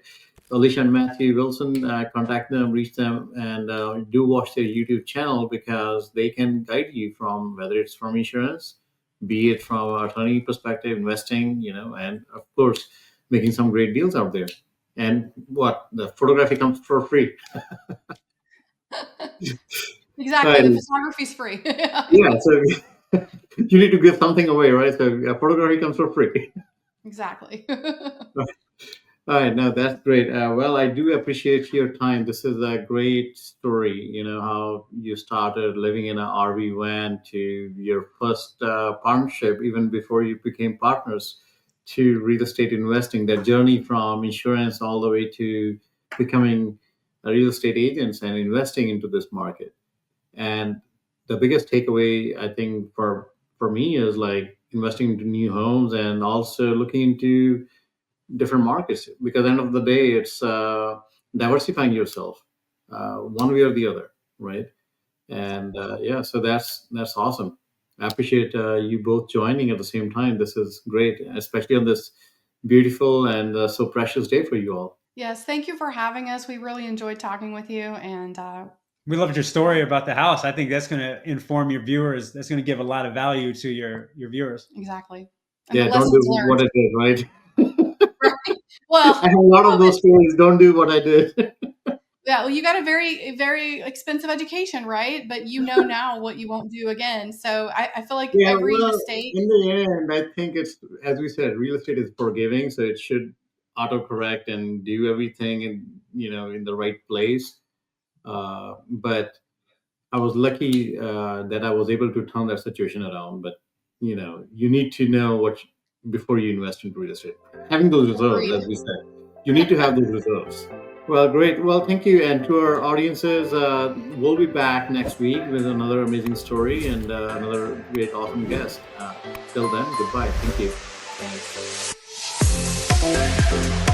Alicia and Matthew Wilson, contact them, reach them, and do watch their YouTube channel because they can guide you from whether it's from insurance, be it from attorney perspective, investing, and of course, making some great deals out there. And what the photography comes for free.
Exactly.
Right.
The photography's free.
Yeah, so you need to give something away, right? So photography comes for free.
Exactly.
All right, no, that's great. Well, I do appreciate your time. This is a great story. How you started living in an RV van to your first partnership, even before you became partners, to real estate investing. That journey from insurance all the way to becoming a real estate agents and investing into this market. And the biggest takeaway, I think, for me is like investing into new homes and also looking into different markets, because at the end of the day, it's diversifying yourself one way or the other, right? And yeah, so that's awesome. I appreciate you both joining at the same time. This is great, especially on this beautiful and so precious day for you all.
Yes. Thank you for having us. We really enjoyed talking with you. And
we loved your story about the house. I think that's going to inform your viewers. That's going to give a lot of value to your viewers.
Exactly. And
Yeah, don't do what I did, right?
Right. Well,
I have a lot of those stories. Don't do what I did.
Yeah, well, you got a very, very expensive education, right? But now what you won't do again. So I feel like every mistake.
In the end, I think it's, as we said, real estate is forgiving, so it should autocorrect and do everything in the right place. But I was lucky that I was able to turn that situation around. But you need to know what before you invest in real estate. Having those reserves, as we said, you need to have those reserves. Well, great. Well, thank you. And to our audiences, we'll be back next week with another amazing story and another great, awesome guest. Till then, goodbye. Thank you.
Thanks.